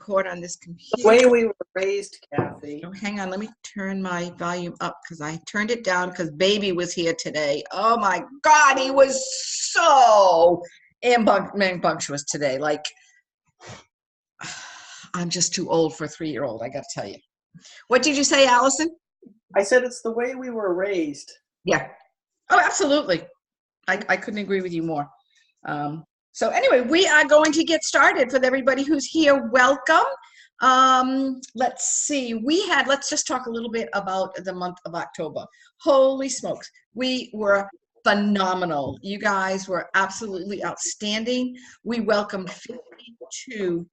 record on this computer. The way we were raised, Kathy. Oh, hang on, let me turn my volume up because I turned it down because baby was here today. Oh my God, he was so rambunctious today. Like, I'm just too old for a 3-year-old, I got to tell you. What did you say, Allison? I said it's the way we were raised. Yeah. Oh, absolutely. I couldn't agree with you more. So anyway, we are going to get started. For everybody who's here, welcome. Let's see, let's just talk a little bit about the month of October. Holy smokes, we were phenomenal. You guys were absolutely outstanding. We welcomed 51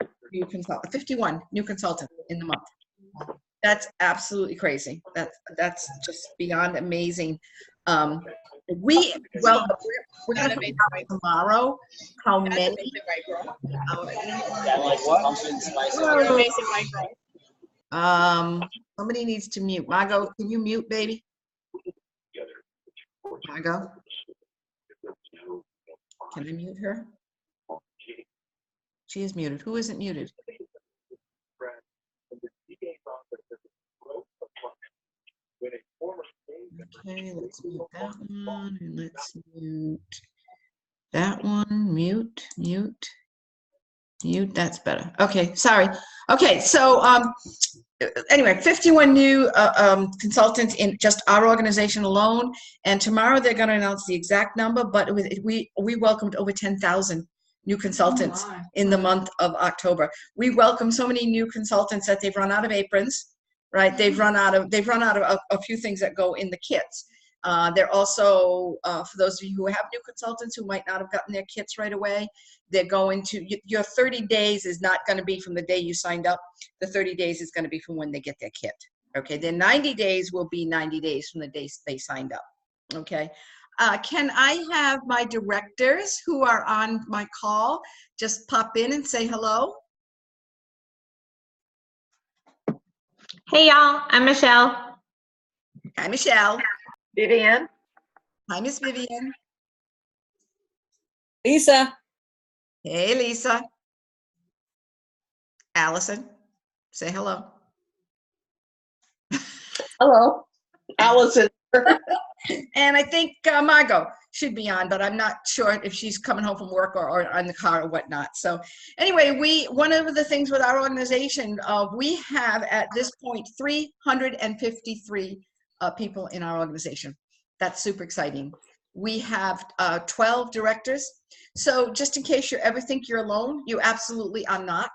new consultants in the month. That's absolutely crazy. That's just beyond amazing. We're going to find out tomorrow how many. Somebody needs to mute. Margot, can you mute, baby? Margot, can I mute her? She is muted. Who isn't muted? Okay, let's mute that one, and let's mute that one. Mute. That's better. Okay, sorry. Okay, so anyway, 51 new consultants in just our organization alone, and tomorrow they're going to announce the exact number. But we welcomed over 10,000 new consultants in the month of October. We welcome so many new consultants that they've run out of aprons. Right, they've run out of a few things that go in the kits. They're also, for those of you who have new consultants who might not have gotten their kits right away, they're going to, your 30 days is not going to be from the day you signed up. The 30 days is going to be from when they get their kit. Okay, their 90 days will be 90 days from the day they signed up. Okay, can I have my directors who are on my call just pop in and say hello? Hey y'all, I'm Michelle. Hi, Michelle. Vivian. Hi, Miss Vivian. Lisa. Hey, Lisa. Allison, say hello. Hello, Allison. And I think Margot should be on, but I'm not sure if she's coming home from work or on the car or whatnot. So anyway, one of the things with our organization, we have at this point 353 people in our organization. That's super exciting. We have 12 directors. So just in case you ever think you're alone, you absolutely are not.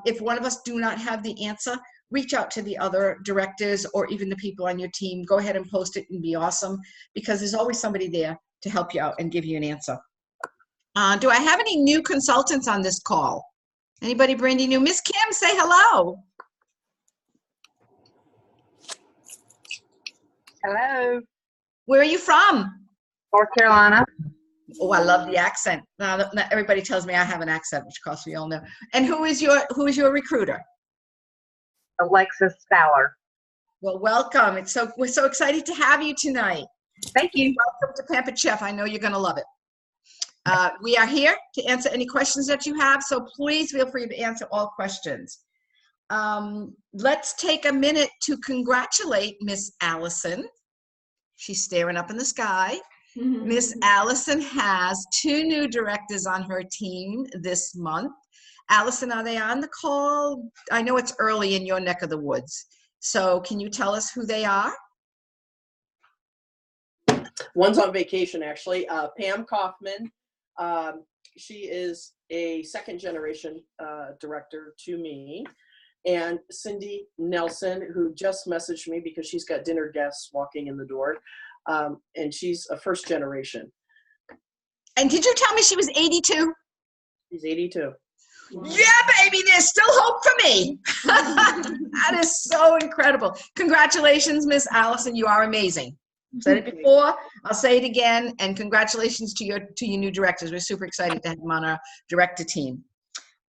If one of us do not have the answer, reach out to the other directors or even the people on your team. Go ahead and post it and be awesome, because there's always somebody there to help you out and give you an answer. Do I have any new consultants on this call? Anybody brandy new? Miss Kim, say hello. Hello. Where are you from? North Carolina. Oh, I love the accent. Now, everybody tells me I have an accent, which of course we all know. And who is your recruiter? Alexis Fowler. Well, welcome. We're so excited to have you tonight. Thank you. Welcome to Pampered Chef. I know you're going to love it. We are here to answer any questions that you have, so please feel free to answer all questions. Let's take a minute to congratulate Miss Allison. She's staring up in the sky. Miss Allison has 2 new directors on her team this month. Allison, are they on the call? I know it's early in your neck of the woods. So can you tell us who they are? One's on vacation, actually. Pam Kaufman. She is a second-generation director to me. And Cindy Nelson, who just messaged me because she's got dinner guests walking in the door. And she's a first generation. And did you tell me she was 82? She's 82. Yeah, baby, there's still hope for me. That is so incredible. Congratulations, Miss Allison. You are amazing. I've said it before, I'll say it again, and congratulations to your new directors. We're super excited to have them on our director team.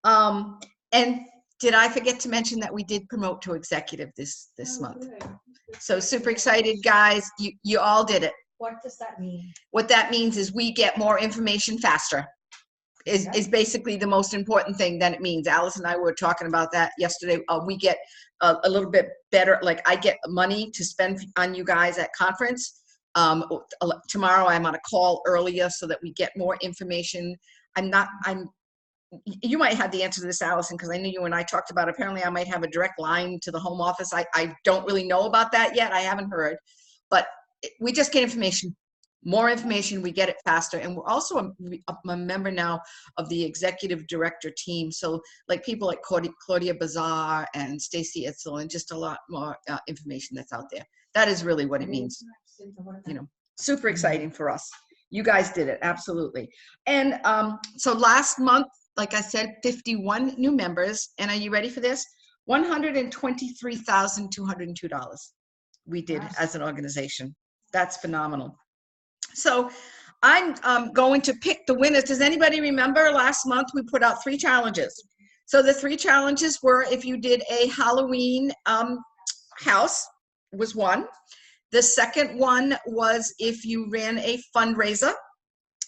And did I forget to mention that we did promote to executive this month? Good. So super excited, guys. You all did it. What does that mean? What that means is we get more information faster. is basically the most important thing that it means. Alice and I were talking about that yesterday. We get a little bit better, like I get money to spend on you guys at conference. Tomorrow I'm on a call earlier so that we get more information. You might have the answer to this, Allison, because I knew you and I talked about it. Apparently I might have a direct line to the home office. I don't really know about that yet. I haven't heard, but we just get information. More information, we get it faster. And we're also a member now of the executive director team. So like people like Claudia Bazar and Stacy Itzel, and just a lot more information that's out there. That is really what it means. You know, super exciting for us. You guys did it, absolutely. And so last month, like I said, 51 new members. And are you ready for this? $123,202 we did as an organization. That's phenomenal. So I'm going to pick the winners. Does anybody remember last month we put out 3 challenges? So the 3 challenges were if you did a Halloween house was one. The second one was if you ran a fundraiser.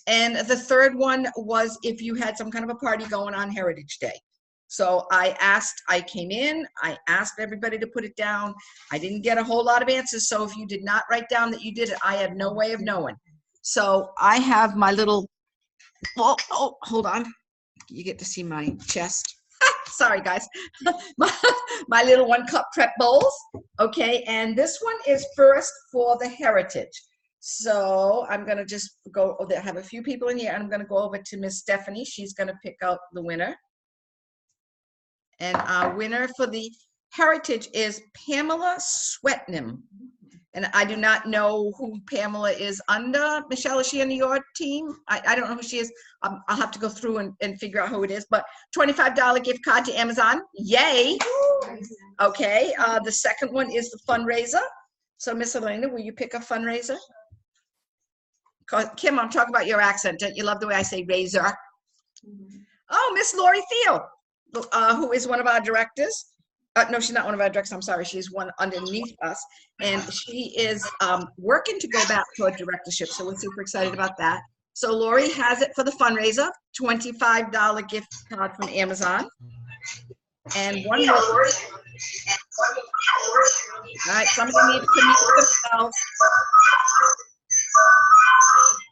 And the third one was if you had some kind of a party going on Heritage Day. So I came in, I asked everybody to put it down. I didn't get a whole lot of answers. So if you did not write down that you did it, I have no way of knowing. So I have my little, oh, hold on. You get to see my chest. Sorry, guys. my little 1-cup prep bowls. Okay, and this one is first for the Heritage. So I'm going to just go, I have a few people in here. I'm going to go over to Miss Stephanie. She's going to pick out the winner. And our winner for the Heritage is Pamela Swetnam. And I do not know who Pamela is under. Michelle, is she on your team? I don't know who she is. I'll have to go through and figure out who it is. But $25 gift card to Amazon. Yay. Okay. The second one is the fundraiser. So Miss Elena, will you pick a fundraiser? Kim, I'm talking about your accent. Don't you love the way I say razor? Oh, Miss Lori Thiel, who is one of our directors. No, she's not one of our directors. I'm sorry. She's one underneath us. And she is working to go back to a directorship. So we're super excited about that. So Lori has it for the fundraiser, $25 gift card from Amazon. And one more. All right, somebody needs to mute themselves.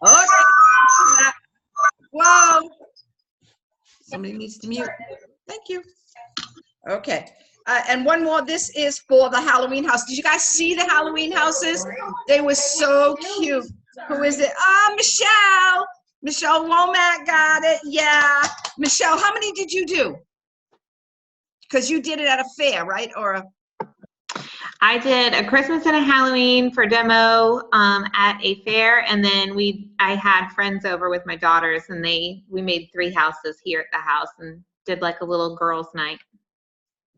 Okay. Whoa. Somebody needs to mute. Thank you. Okay. And one more. This is for the Halloween house. Did you guys see the Halloween houses? They were so cute. Who is it? Michelle. Michelle Womack got it. Yeah. Michelle, how many did you do? Because you did it at a fair, right? Or I did a Christmas and a Halloween for demo at a fair, and then I had friends over with my daughters, and we made 3 houses here at the house and did like a little girls' night.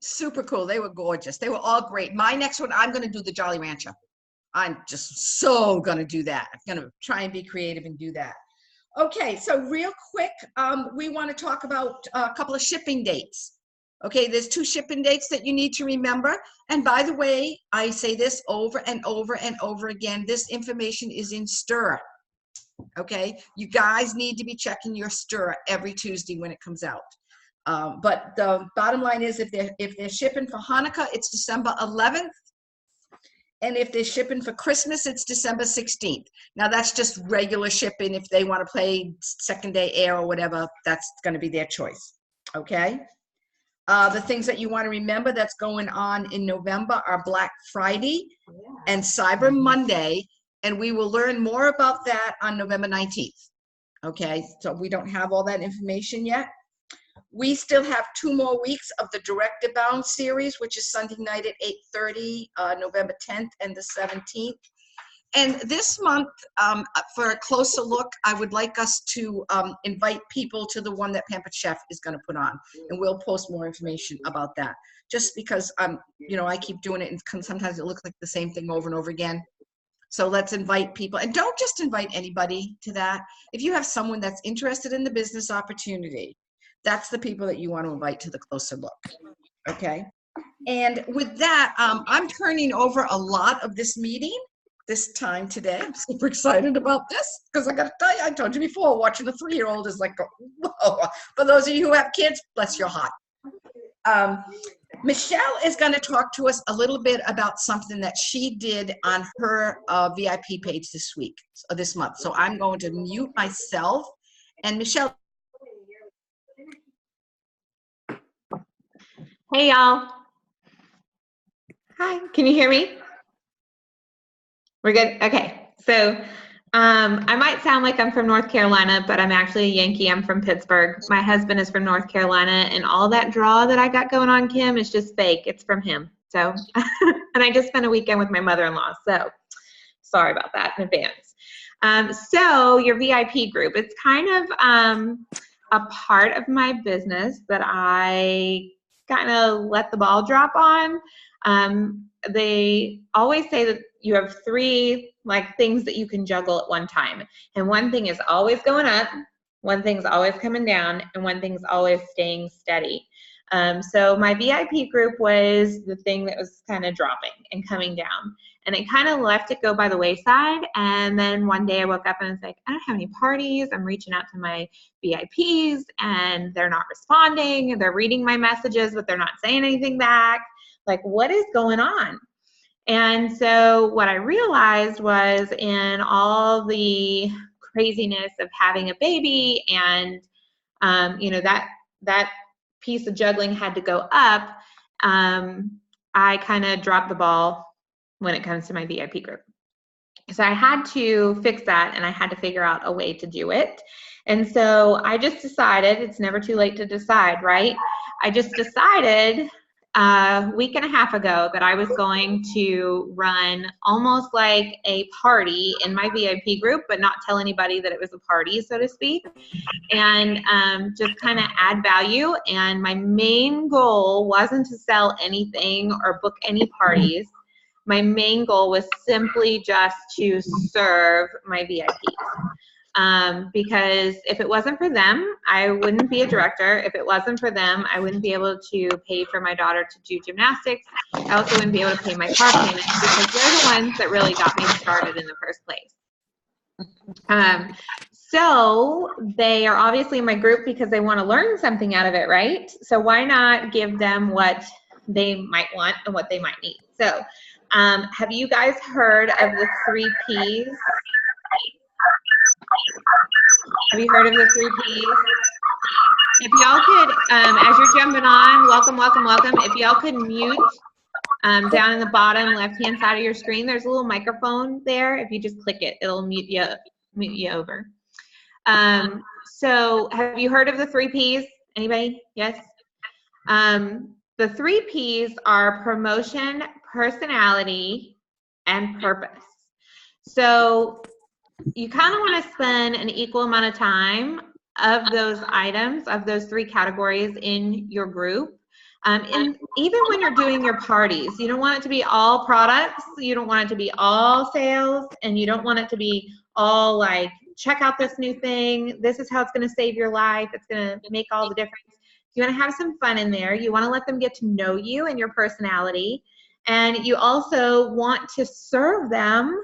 Super cool. They were gorgeous. They were all great. My next one, I'm going to do the Jolly Rancher. I'm just so going to do that. I'm going to try and be creative and do that. Okay, so real quick, we want to talk about a couple of shipping dates. Okay, there's 2 shipping dates that you need to remember. And by the way, I say this over and over and over again, this information is in STIR. Okay, you guys need to be checking your STIR every Tuesday when it comes out. But the bottom line is if they're shipping for Hanukkah, it's December 11th. And if they're shipping for Christmas, it's December 16th. Now that's just regular shipping. If they want to play second day air or whatever, that's going to be their choice. Okay. The things that you want to remember that's going on in November are Black Friday and Cyber Monday. And we will learn more about that on November 19th. Okay. So we don't have all that information yet. We still have 2 more weeks of the Director Bound series, which is Sunday night at 8:30, November 10th and the 17th. And this month, for a closer look, I would like us to invite people to the one that Pampered Chef is going to put on. And we'll post more information about that. Just because, you know, I keep doing it, and sometimes it looks like the same thing over and over again. So let's invite people. And don't just invite anybody to that. If you have someone that's interested in the business opportunity, that's the people that you want to invite to the closer look, okay? And with that, I'm turning over a lot of this meeting this time today. I'm super excited about this because I got to tell you, I told you before, watching a 3-year-old is like, whoa. For those of you who have kids, bless your heart. Michelle is going to talk to us a little bit about something that she did on her VIP page this week, or this month. So I'm going to mute myself. And Michelle. Hey, y'all. Hi, can you hear me? We're good? Okay. So I might sound like I'm from North Carolina, but I'm actually a Yankee. I'm from Pittsburgh. My husband is from North Carolina, and all that draw that I got going on, Kim, is just fake. It's from him. So, and I just spent a weekend with my mother-in-law, so sorry about that in advance. So your VIP group, it's kind of a part of my business that I kind of let the ball drop on. They always say that you have 3 like things that you can juggle at one time, and one thing is always going up, one thing's always coming down, and one thing's always staying steady. So my VIP group was the thing that was kind of dropping and coming down, and I kind of left it go by the wayside. And then one day I woke up and I was like, I don't have any parties. I'm reaching out to my VIPs and they're not responding, and they're reading my messages but they're not saying anything back. Like, what is going on? And so what I realized was, in all the craziness of having a baby, and you know, that piece of juggling had to go up, I kind of dropped the ball when it comes to my VIP group. So I had to fix that, and I had to figure out a way to do it. And so I just decided, it's never too late to decide, right? I just decided a week and a half ago that I was going to run almost like a party in my VIP group, but not tell anybody that it was a party, so to speak, and just kind of add value. And my main goal wasn't to sell anything or book any parties. My main goal was simply just to serve my VIPs. Because if it wasn't for them, I wouldn't be a director. If it wasn't for them, I wouldn't be able to pay for my daughter to do gymnastics. I also wouldn't be able to pay my car payment, because they're the ones that really got me started in the first place. So they are obviously in my group because they want to learn something out of it, right? So why not give them what they might want and what they might need? So have you guys heard of the 3 Ps? Have you heard of the 3 Ps? If y'all could, as you're jumping on, welcome, welcome, welcome. If y'all could mute down in the bottom left-hand side of your screen, there's a little microphone there. If you just click it, it'll mute you over. So have you heard of the 3 Ps? Anybody? Yes? The 3 Ps are promotion, personality, and purpose. So you kind of want to spend an equal amount of time of those items, of those 3 categories in your group. And even when you're doing your parties, you don't want it to be all products, you don't want it to be all sales, and you don't want it to be all like, check out this new thing, this is how it's going to save your life, it's going to make all the difference. You want to have some fun in there. You want to let them get to know you and your personality. And you also want to serve them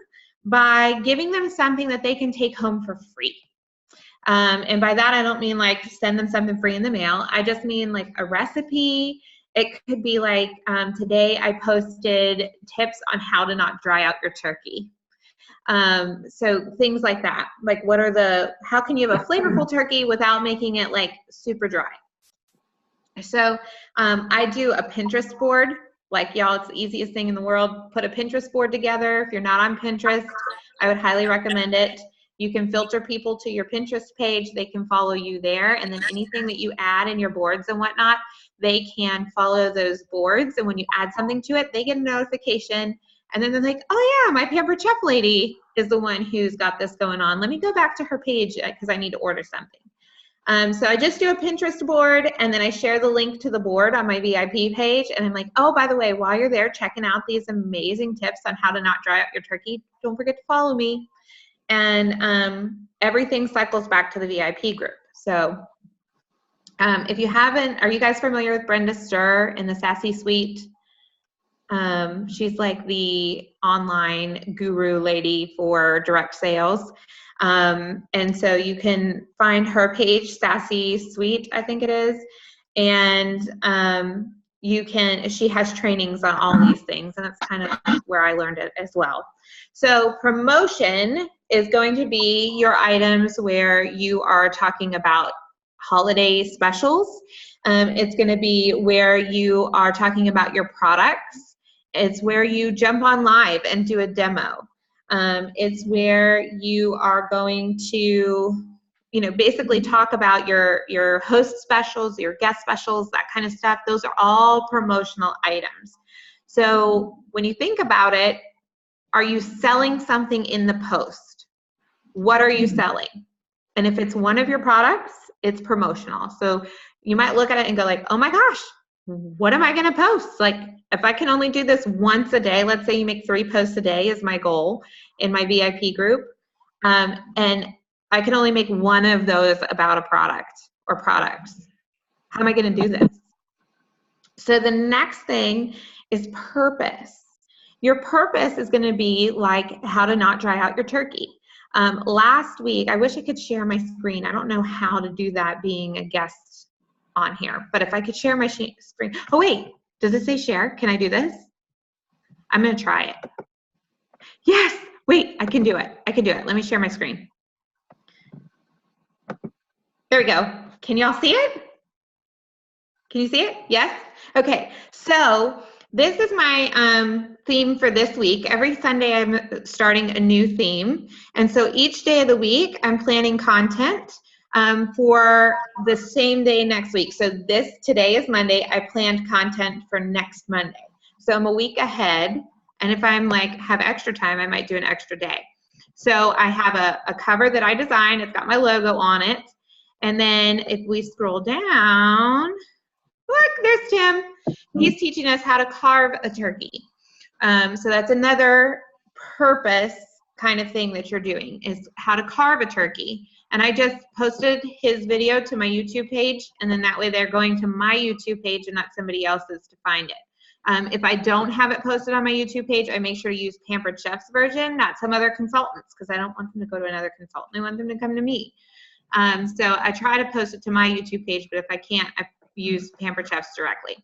by giving them something that they can take home for free. And by that, I don't mean like send them something free in the mail. I just mean like a recipe. It could be like, today I posted tips on how to not dry out your turkey. So things like that. Like, how can you have a flavorful turkey without making it like super dry? So I do a Pinterest board. Like, y'all, it's the easiest thing in the world. Put a Pinterest board together. If you're not on Pinterest, I would highly recommend it. You can filter people to your Pinterest page. They can follow you there. And then anything that you add in your boards and whatnot, they can follow those boards. And when you add something to it, they get a notification. And then they're like, oh yeah, my Pampered Chef lady is the one who's got this going on. Let me go back to her page because I need to order something. So I just do a Pinterest board, and then I share the link to the board on my VIP page. And I'm like, oh, by the way, while you're there checking out these amazing tips on how to not dry out your turkey, don't forget to follow me. And everything cycles back to the VIP group. So if you haven't, are you guys familiar with Brenda Stir in the Sassy Suite? She's like the online guru lady for direct sales. And so you can find her page, Sassy Sweet, I think it is. And she has trainings on all these things, and that's kind of where I learned it as well. So promotion is going to be your items where you are talking about holiday specials. It's going to be where you are talking about your products. It's where you jump on live and do a demo. It's where you are going to, basically talk about your host specials, your guest specials, that kind of stuff. Those are all promotional items. So when you think about it, are you selling something in the post? What are you selling? And if it's one of your products, it's promotional. So you might look at it and go like, oh my gosh, what am I going to post? Like, if I can only do this once a day, let's say you make 3 posts a day is my goal in my VIP group. And I can only make one of those about a product or products. How am I going to do this? So the next thing is purpose. Your purpose is going to be like how to not dry out your turkey. Last week, I wish I could share my screen. I don't know how to do that being a guest on here, but if I could share my screen. Oh wait, does it say share? Can I do this? I'm going to try it. Yes, wait, I can do it. I can do it. Let me share my screen. There we go. Can y'all see it? Can you see it? Yes? Okay, so this is my theme for this week. Every Sunday I'm starting a new theme. And so each day of the week I'm planning content for the same day next week. So today is Monday. I planned content for next Monday. So I'm a week ahead. And if I'm have extra time, I might do an extra day. So I have a cover that I designed. It's got my logo on it. And then if we scroll down, look, there's Tim. He's teaching us how to carve a turkey. So that's another purpose kind of thing that you're doing, is how to carve a turkey. And I just posted his video to my YouTube page, and then that way they're going to my YouTube page and not somebody else's to find it. If I don't have it posted on my YouTube page, I make sure to use Pampered Chef's version, not some other consultants, because I don't want them to go to another consultant. I want them to come to me. So I try to post it to my YouTube page, but if I can't, I use Pampered Chefs directly.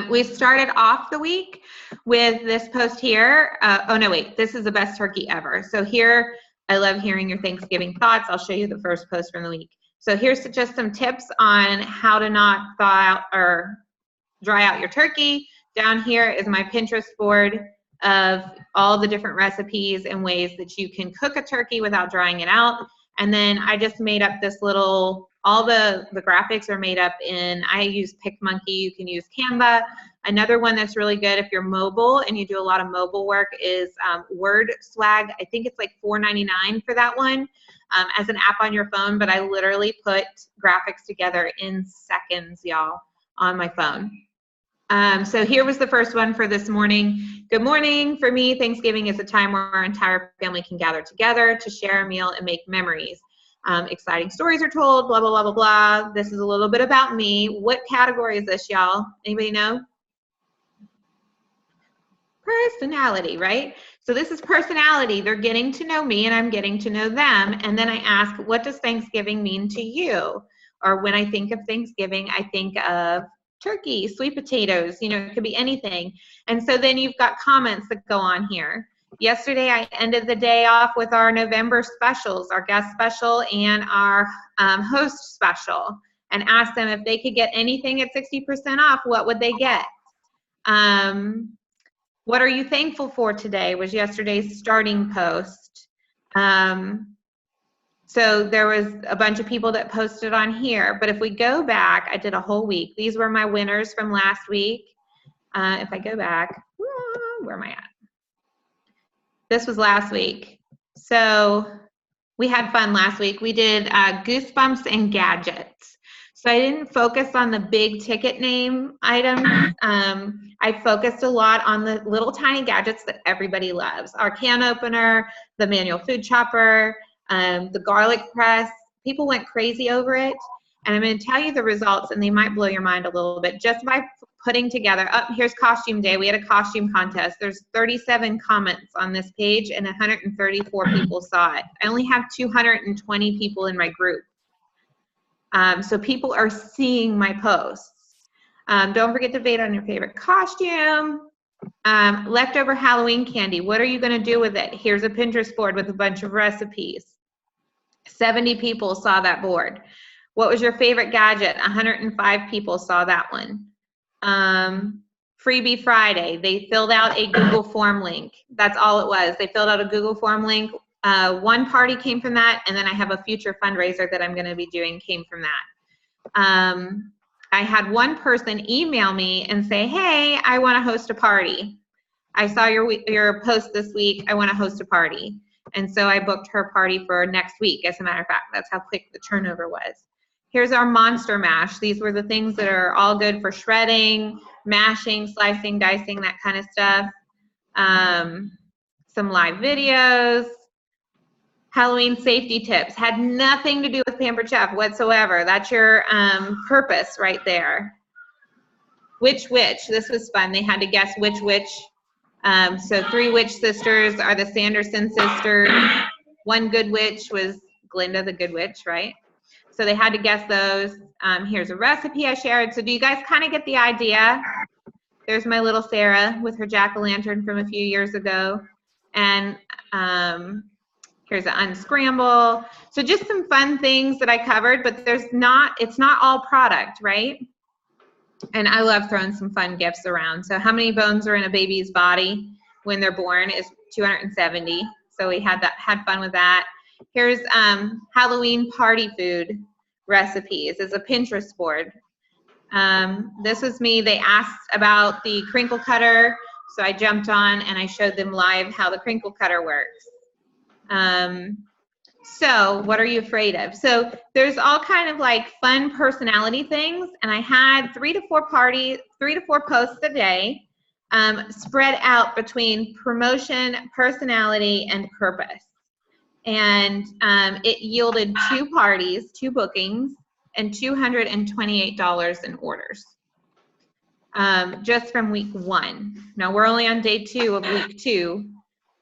We started off the week with this post here. Oh no, wait, this is the best turkey ever. So here, I love hearing your Thanksgiving thoughts. I'll show you the first post from the week. So here's just some tips on how to not thaw out or dry out your turkey. Down here is my Pinterest board of all the different recipes and ways that you can cook a turkey without drying it out. And then I just made up this little, all the graphics are made up in, I use PicMonkey, you can use Canva. Another one that's really good if you're mobile and you do a lot of mobile work is Word Swag. I think it's like $4.99 for that one as an app on your phone, but I literally put graphics together in seconds, y'all, on my phone. So here was the first one for this morning. Good morning. For me, Thanksgiving is a time where our entire family can gather together to share a meal and make memories. Exciting stories are told, blah, blah, blah, blah, blah. This is a little bit about me. What category is this, y'all? Anybody know? Personality, right? So this is personality. They're getting to know me and I'm getting to know them. And then I ask, what does Thanksgiving mean to you? Or when I think of Thanksgiving, I think of turkey, sweet potatoes, it could be anything. And so then you've got comments that go on here. Yesterday, I ended the day off with our November specials, our guest special and our host special, and asked them if they could get anything at 60% off, what would they get? What are you thankful for today was yesterday's starting post. So there was a bunch of people that posted on here, but if we go back, I did a whole week. These were my winners from last week. If I go back, where am I at? This was last week. So we had fun last week. We did Goosebumps and Gadgets. So I didn't focus on the big ticket name items. I focused a lot on the little tiny gadgets that everybody loves. Our can opener, the manual food chopper, the garlic press. People went crazy over it. And I'm going to tell you the results, and they might blow your mind a little bit. Just by putting together, here's costume day. We had a costume contest. There's 37 comments on this page and 134 people saw it. I only have 220 people in my group. So people are seeing my posts. Don't forget to vote on your favorite costume. Leftover Halloween candy. What are you going to do with it? Here's a Pinterest board with a bunch of recipes. 70 people saw that board. What was your favorite gadget? 105 people saw that one. Freebie Friday. They filled out a Google form link. That's all it was. They filled out a Google form link. One party came from that, and then I have a future fundraiser that I'm going to be doing came from that. I had one person email me and say, hey, I want to host a party. I saw your post this week. I want to host a party. And so I booked her party for next week. As a matter of fact, that's how quick the turnover was. Here's our monster mash. These were the things that are all good for shredding, mashing, slicing, dicing, that kind of stuff. Some live videos. Halloween safety tips. Had nothing to do with Pampered Chef whatsoever. That's your purpose right there. Which witch? This was fun. They had to guess which witch. So 3 witch sisters are the Sanderson sisters. One good witch was Glinda the Good Witch, right? So they had to guess those. Here's a recipe I shared. So do you guys kind of get the idea? There's my little Sarah with her jack-o'-lantern from a few years ago. And here's an unscramble. So just some fun things that I covered, but it's not all product, right? And I love throwing some fun gifts around. So how many bones are in a baby's body when they're born is 270. So we had fun with that. Here's Halloween party food recipes. It's a Pinterest board. This was me. They asked about the crinkle cutter, so I jumped on and I showed them live how the crinkle cutter works. So what are you afraid of? So there's all kind of like fun personality things, and I had 3 to 4 posts a day, spread out between promotion, personality, and purpose. And it yielded 2 parties, 2 bookings, and $228 in orders, just from week 1. Now we're only on day 2 of week 2,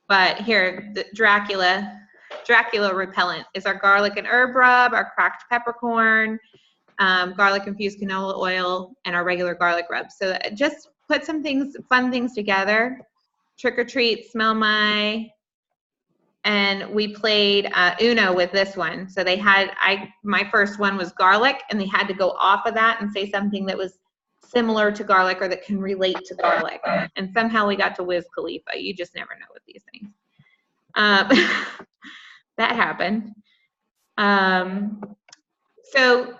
but here, the Dracula repellent is our garlic and herb rub, our cracked peppercorn, garlic infused canola oil, and our regular garlic rub. So just put some things, fun things together. Trick or treat, smell my, and we played Uno with this one. So they had, my first one was garlic, and they had to go off of that and say something that was similar to garlic or that can relate to garlic. And somehow we got to Wiz Khalifa. You just never know with these things. That happened. So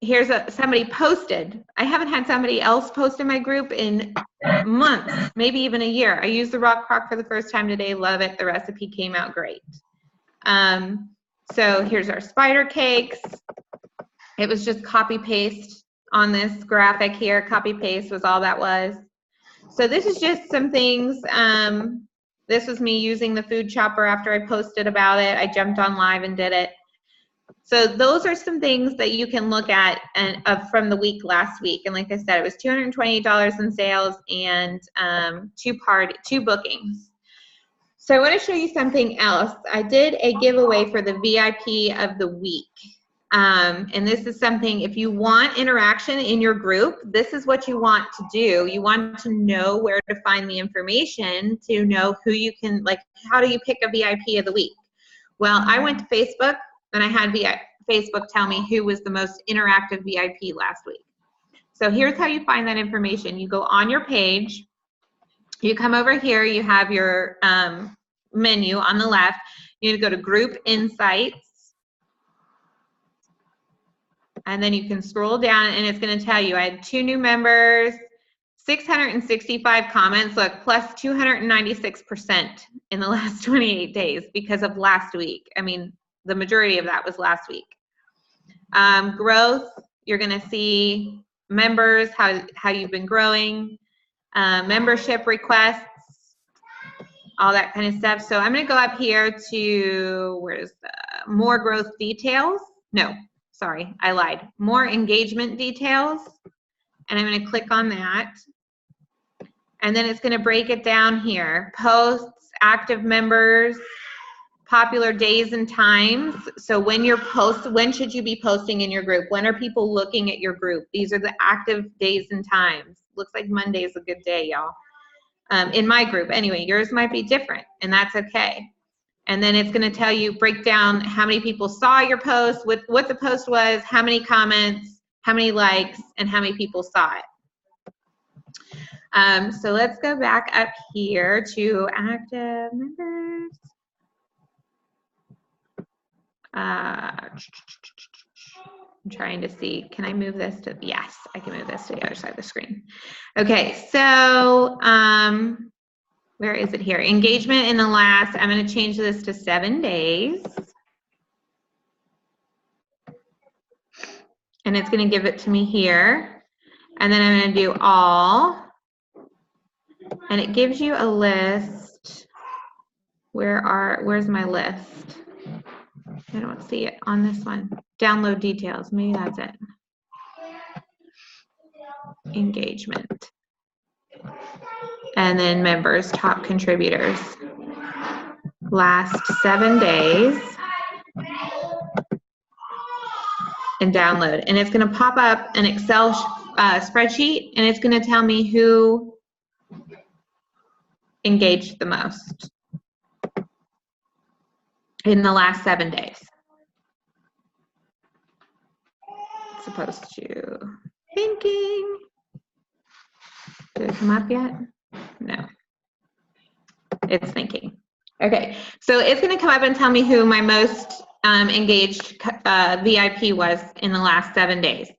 here's somebody posted. I haven't had somebody else post in my group in months, maybe even a year. I used the rock crock for the first time today. Love it. The recipe came out great. So here's our spider cakes. It was just copy paste on this graphic here. Copy paste was all that was. So this is just some things. This was me using the food chopper after I posted about it. I jumped on live and did it. So those are some things that you can look at from the week last week. And like I said, it was $228 in sales and 2 bookings. So I want to show you something else. I did a giveaway for the VIP of the week. And this is something, if you want interaction in your group, this is what you want to do. You want to know where to find the information to know who you can, like, how do you pick a VIP of the week? Well, I went to Facebook and I had Facebook tell me who was the most interactive VIP last week. So here's how you find that information. You go on your page, you come over here, you have your menu on the left. You need to go to Group Insights. And then you can scroll down and it's going to tell you I had 2 new members, 665 comments, look, plus 296% in the last 28 days because of last week. I mean, the majority of that was last week. Growth, you're going to see members, how you've been growing, membership requests, all that kind of stuff. So I'm going to go up here to, where's the more growth details? No. Sorry, I lied. More engagement details. And I'm going to click on that. And then it's going to break it down here. Posts, active members, popular days and times. So when should you be posting in your group? When are people looking at your group? These are the active days and times. Looks like Monday is a good day, y'all. In my group, anyway, yours might be different, and that's okay. And then it's going to tell you, break down how many people saw your post, what the post was, how many comments, how many likes, and how many people saw it. So let's go back up here to active members. I'm trying to see, can I move this to, yes, I can move this to the other side of the screen. Okay, so where is it here? Engagement in the last, I'm going to change this to 7 days. And it's going to give it to me here. And then I'm going to do all. And it gives you a list. Where's my list? I don't see it on this one. Download details, maybe that's it. Engagement. And then members, top contributors. Last 7 days. And download. And it's going to pop up an Excel spreadsheet, and it's going to tell me who engaged the most in the last 7 days. It's supposed to thinking. Did it come up yet? No. It's thinking. Okay, so it's going to come up and tell me who my most engaged VIP was in the last 7 days.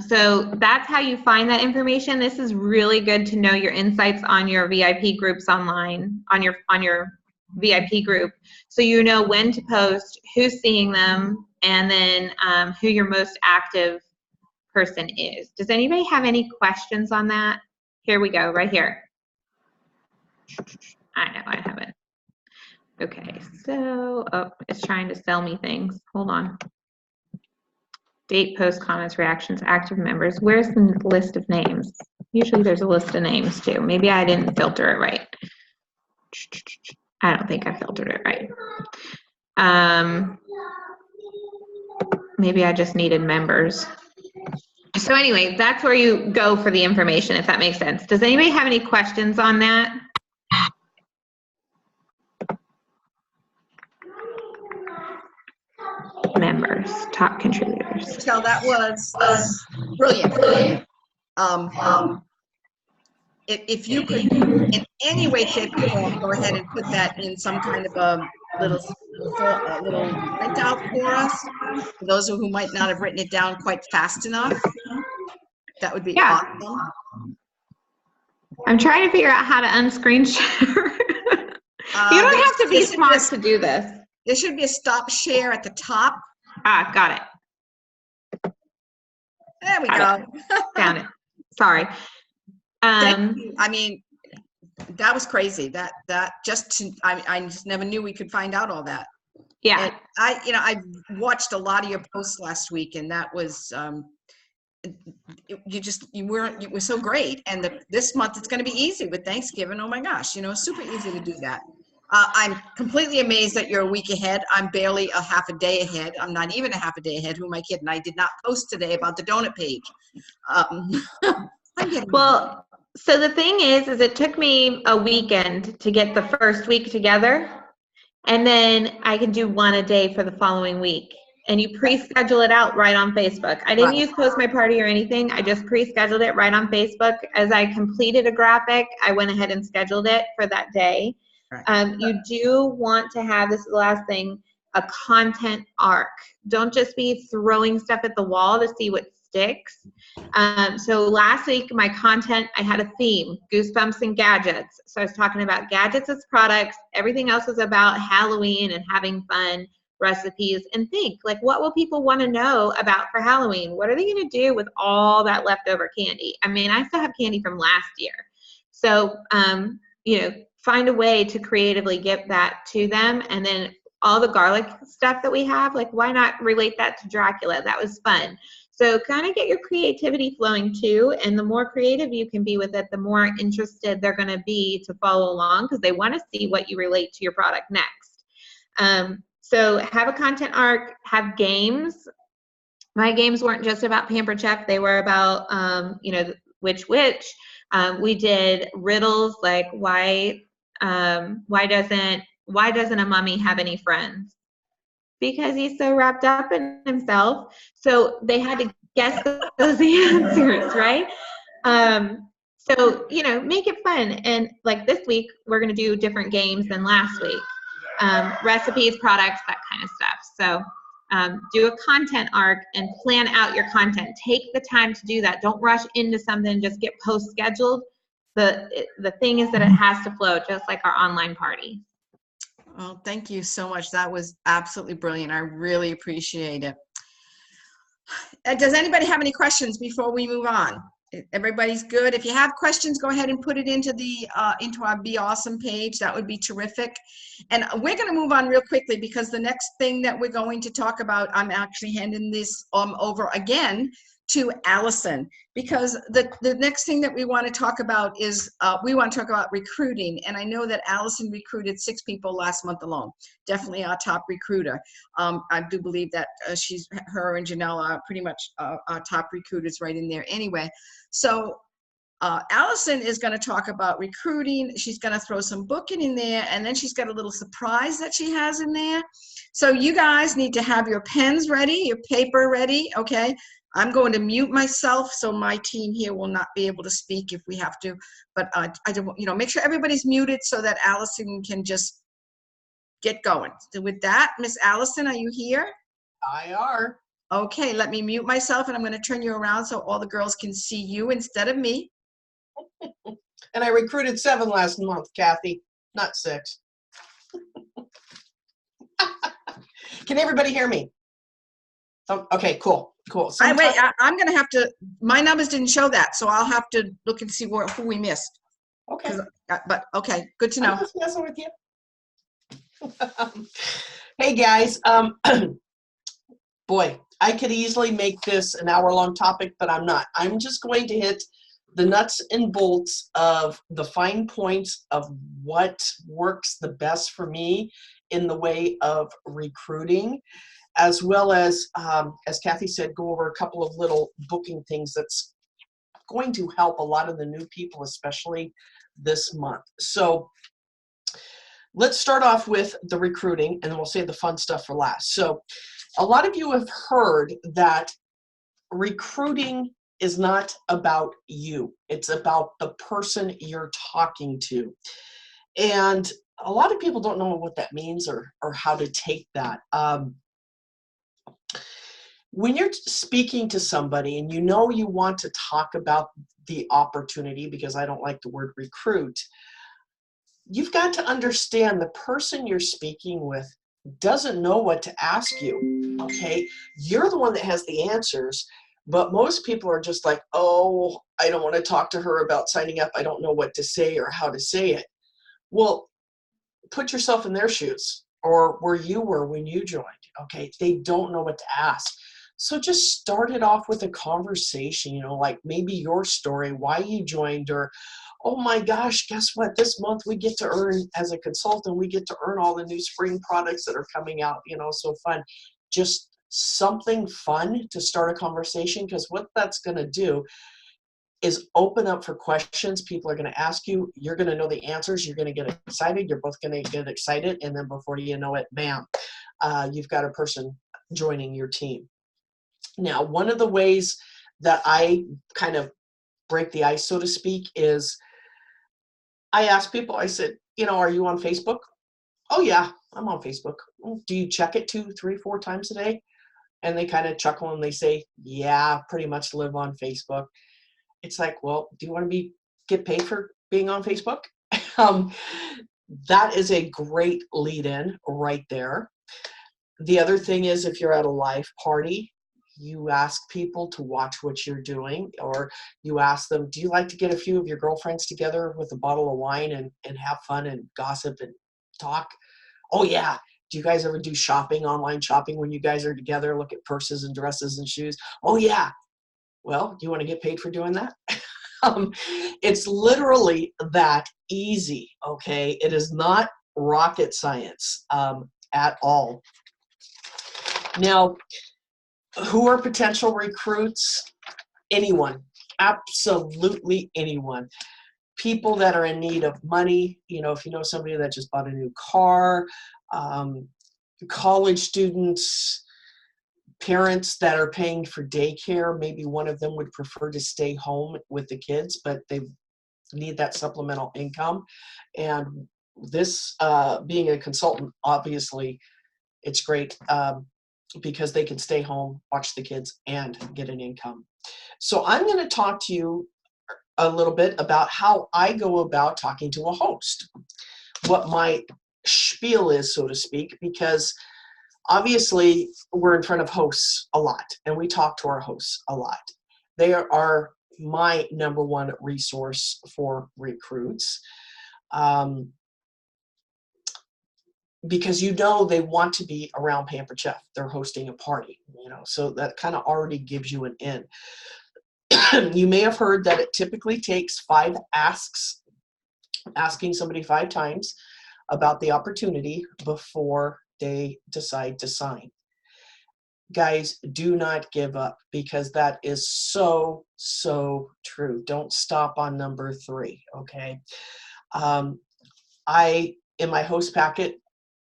So that's how you find that information. This is really good to know your insights on your VIP groups online, on your VIP group, so you know when to post, who's seeing them, and then who your most active person is. Does anybody have any questions on that? Here we go, right here. I know I haven't. Okay, so, oh, it's trying to sell me things. Hold on. Date, post, comments, reactions, active members. Where's the list of names? Usually there's a list of names too. Maybe I didn't filter it right. I don't think I filtered it right. Maybe I just needed members. So anyway, that's where you go for the information, if that makes sense. Does anybody have any questions on that? Members, top contributors. So that was brilliant. If you could, in any way, shape, or form, go ahead and put that in some kind of a little printout for us, for those who might not have written it down quite fast enough, that would be awesome. I'm trying to figure out how to unscreen share. You don't have to be smart to do this. There should be a stop share at the top. Ah, got it. There we go. Found it. Sorry. Thank you. I mean, that was crazy. I just never knew we could find out all that. Yeah. And I watched a lot of your posts last week, and that was you were so great. And this month it's going to be easy with Thanksgiving. Oh my gosh, super easy to do that. I'm completely amazed that you're a week ahead. I'm barely a half a day ahead. I'm not even a half a day ahead. Who am I kidding? I did not post today about the donut page. Well, so the thing is it took me a weekend to get the first week together, and then I can do one a day for the following week. And you pre-schedule it out right on Facebook. I didn't use Post My Party or anything. I just pre-scheduled it right on Facebook. As I completed a graphic, I went ahead and scheduled it for that day. Right. You do want to have, this is the last thing, a content arc. Don't just be throwing stuff at the wall to see what sticks. So last week, my content, I had a theme, Goosebumps and Gadgets. So I was talking about gadgets as products. Everything else was about Halloween and having fun, recipes, and think, like, what will people want to know about for Halloween? What are they going to do with all that leftover candy? I mean, I still have candy from last year. So, find a way to creatively get that to them. And then all the garlic stuff that we have, like, why not relate that to Dracula? That was fun. So kind of get your creativity flowing too. And the more creative you can be with it, the more interested they're going to be to follow along because they want to see what you relate to your product next. So have a content arc, have games. My games weren't just about Pamper Chef. They were about, which. We did riddles like why doesn't a mummy have any friends? Because he's so wrapped up in himself. So they had to guess those answers, right? So, make it fun. And like this week, we're going to do different games than last week. Recipes, products, that kind of stuff. So do a content arc and plan out your content. Take the time to do that. Don't rush into something, just get post scheduled. The thing is that it has to flow, just like our online party. Well, thank you so much. That was absolutely brilliant. I really appreciate it. Does anybody have any questions before we move on? Everybody's good. If you have questions, go ahead and put it into our Be Awesome page. That would be terrific. And we're going to move on real quickly because the next thing that we're going to talk about, I'm actually handing this over again to Alison, because the next thing that we want to talk about is we want to talk about recruiting. And I know that Alison recruited 6 people last month alone. Definitely our top recruiter. I do believe that her and Janelle are pretty much our top recruiters right in there anyway. So Alison is going to talk about recruiting. She's going to throw some booking in there, and then she's got a little surprise that she has in there. So you guys need to have your pens ready, your paper ready, okay? I'm going to mute myself so my team here will not be able to speak if we have to. But I don't, make sure everybody's muted so that Alison can just get going. So with that, Miss Alison, are you here? I are. Okay, let me mute myself, and I'm going to turn you around so all the girls can see you instead of me. And I recruited 7 last month, Kathy, not 6. Can everybody hear me? Okay, cool. I'm going to have to, my numbers didn't show that, so I'll have to look and see who we missed. Okay. But okay, good to know. I'm just messing with you. Hey guys, boy, I could easily make this an hour-long topic, but I'm not. I'm just going to hit the nuts and bolts of the fine points of what works the best for me in the way of recruiting, as well as Kathy said, go over a couple of little booking things that's going to help a lot of the new people, especially this month. So let's start off with the recruiting, and then we'll save the fun stuff for last. So a lot of you have heard that recruiting is not about you. It's about the person you're talking to. And a lot of people don't know what that means or how to take that. When you're speaking to somebody and you want to talk about the opportunity, because I don't like the word recruit, you've got to understand the person you're speaking with doesn't know what to ask you, okay? You're the one that has the answers, but most people are just like, oh, I don't want to talk to her about signing up. I don't know what to say or how to say it. Well, put yourself in their shoes or where you were when you joined, okay? They don't know what to ask. So just start it off with a conversation, like maybe your story, why you joined, or, oh my gosh, guess what? This month we get to earn, as a consultant, we get to earn all the new spring products that are coming out, so fun. Just something fun to start a conversation, because what that's going to do is open up for questions. People are going to ask you, you're going to know the answers, you're going to get excited, you're both going to get excited, and then before you know it, bam, you've got a person joining your team. Now, one of the ways that I kind of break the ice, so to speak, is I ask people, I said, are you on Facebook? Oh yeah, I'm on Facebook. Do you check it 2, 3, 4 times a day? And they kind of chuckle and they say, yeah, pretty much live on Facebook. It's like, well, do you want to get paid for being on Facebook? That is a great lead in right there. The other thing is, if you're at a live party, you ask people to watch what you're doing, or you ask them, do you like to get a few of your girlfriends together with a bottle of wine and have fun and gossip and talk? Oh yeah. do you guys ever do shopping, online shopping, when you guys are together, look at purses and dresses and shoes? Oh yeah. Well, do you want to get paid for doing that? It's literally that easy, okay? It is not rocket science at all. Now, who are potential recruits? Anyone, absolutely anyone. People that are in need of money, if you know somebody that just bought a new car, college students, parents that are paying for daycare, maybe one of them would prefer to stay home with the kids, but they need that supplemental income. And this, being a consultant, obviously, it's great because they can stay home, watch the kids, and get an income. So I'm going to talk to you a little bit about how I go about talking to a host, what my spiel is, so to speak, because obviously we're in front of hosts a lot and we talk to our hosts a lot. They are my number one resource for recruits because they want to be around Pampered Chef. They're hosting a party, so that kind of already gives you an in. You may have heard that it typically takes 5 asks, asking somebody 5 times about the opportunity before they decide to sign. Guys, do not give up, because that is so, so true. Don't stop on number 3, okay? I, in my host packet,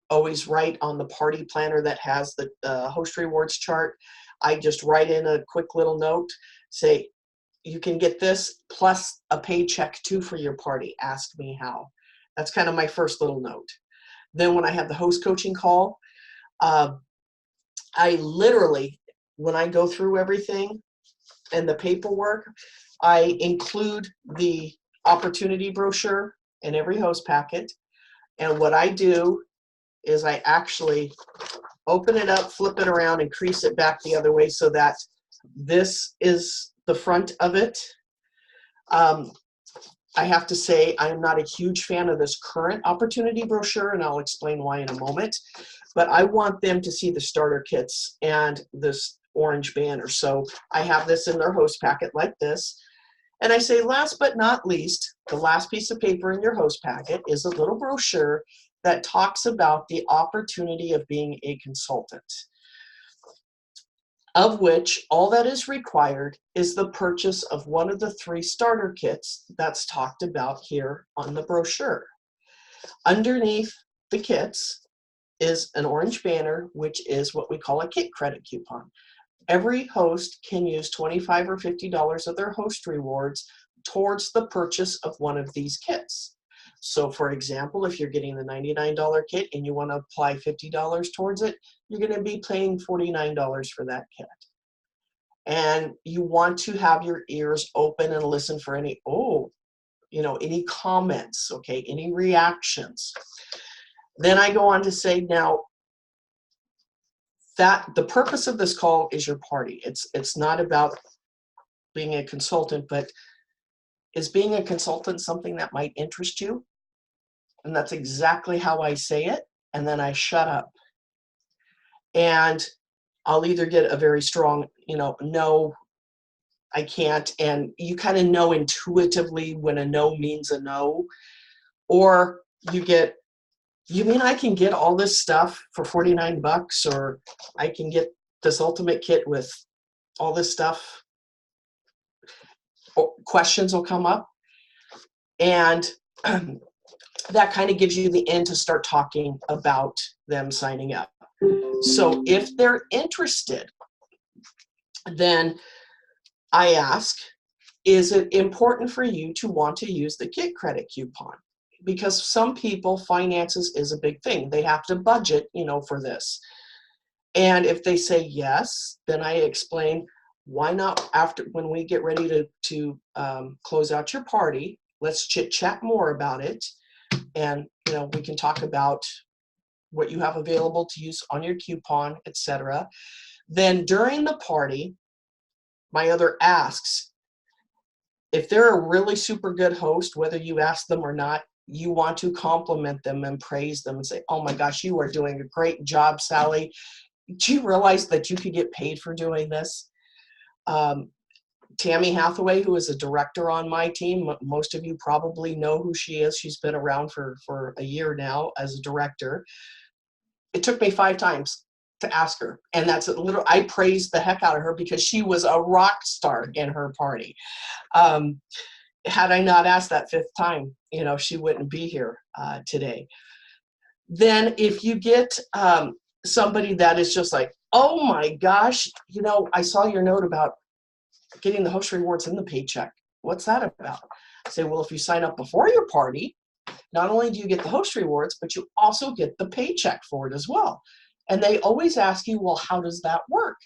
always write on the party planner that has the host rewards chart. I just write in a quick little note, say, you can get this plus a paycheck too for your party. Ask me how. That's kind of my first little note. Then when I have the host coaching call, I literally, when I go through everything and the paperwork, I include the opportunity brochure in every host packet. And what I do is I actually open it up, flip it around, and crease it back the other way so that this is the front of it. I have to say I am not a huge fan of this current opportunity brochure, and I'll explain why in a moment. But I want them to see the starter kits and this orange banner. So I have this in their host packet like this. And I say, last but not least, the last piece of paper in your host packet is a little brochure that talks about the opportunity of being a consultant, of which all that is required is the purchase of one of the 3 starter kits that's talked about here on the brochure. Underneath the kits is an orange banner, which is what we call a kit credit coupon. Every host can use $25 or $50 of their host rewards towards the purchase of one of these kits. So for example, if you're getting the $99 kit and you want to apply $50 towards it, you're going to be paying $49 for that kit. And you want to have your ears open and listen for any, any comments, okay, any reactions. Then I go on to say, now, that the purpose of this call is your party. It's not about being a consultant, but is being a consultant something that might interest you? And that's exactly how I say it. And then I shut up. And I'll either get a very strong, no, I can't. And you kind of know intuitively when a no means a no. Or you get, you mean I can get all this stuff for $49, or I can get this ultimate kit with all this stuff? Questions will come up. And that kind of gives you the in to start talking about them signing up. So if they're interested, then I ask, is it important for you to want to use the kit credit coupon? Because some people, finances is a big thing. They have to budget, for this. And if they say yes, then I explain, why not when we get ready to close out your party, let's chit chat more about it. And, we can talk about what you have available to use on your coupon, etc. Then during the party, my other asks, if they're a really super good host, whether you ask them or not, you want to compliment them and praise them and say, oh my gosh, you are doing a great job, Sally. Do you realize that you could get paid for doing this? Tammy Hathaway, who is a director on my team, most of you probably know who she is. She's been around for a year now as a director. It took me 5 times to ask her. And that's a little, I praised the heck out of her because she was a rock star in her party. Had I not asked that 5th time, you know, she wouldn't be here today. Then if you get somebody that is just like, oh my gosh, you know, I saw your note about getting the host rewards in the paycheck. What's that about? I say, well, if you sign up before your party, not only do you get the host rewards, but you also get the paycheck for it as well. And they always ask you, well, how does that work?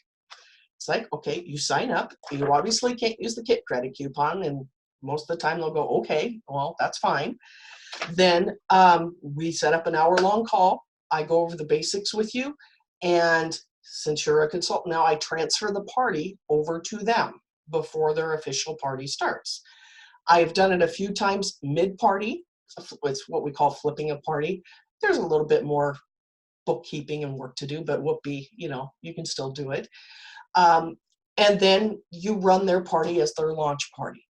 It's like, okay, you sign up. You obviously can't use the kit credit coupon, and most of the time they'll go, okay, well, that's fine. Then we set up an hour-long call. I go over the basics with you, and since you're a consultant now, I transfer the party over to them before their official party starts. I've done it a few times mid-party. It's what we call flipping a party. There's a little bit more bookkeeping and work to do, but whoopee, you know, you can still do it. And then you run their party as their launch party.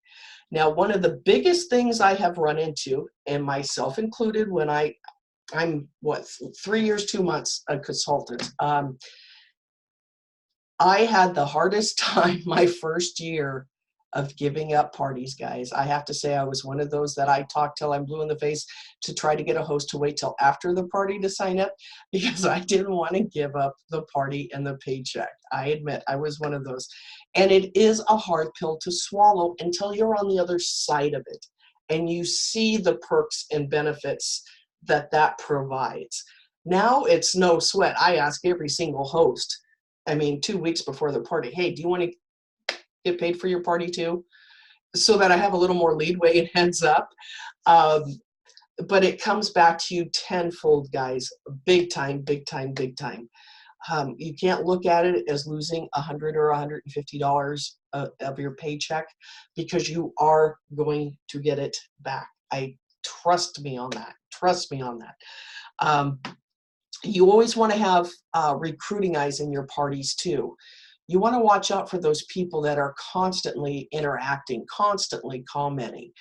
Now, one of the biggest things I have run into, and myself included, when I'm 3 years, 2 months a consultant, I had the hardest time my first year of giving up parties, guys. I have to say I was one of those that I talked till I'm blue in the face to try to get a host to wait till after the party to sign up because I didn't want to give up the party and the paycheck. I admit I was one of those. And it is a hard pill to swallow until you're on the other side of it and you see the perks and benefits that that provides. Now it's no sweat. I ask every single host, 2 weeks before the party, hey, do you want to get paid for your party too? So that I have a little more leadway and heads up. But it comes back to you tenfold, guys. Big time, big time, big time. You can't look at it as losing $100 or $150 of your paycheck because you are going to get it back. Trust me on that. Trust me on that. You always want to have recruiting eyes in your parties too. You want to watch out for those people that are constantly interacting, constantly commenting.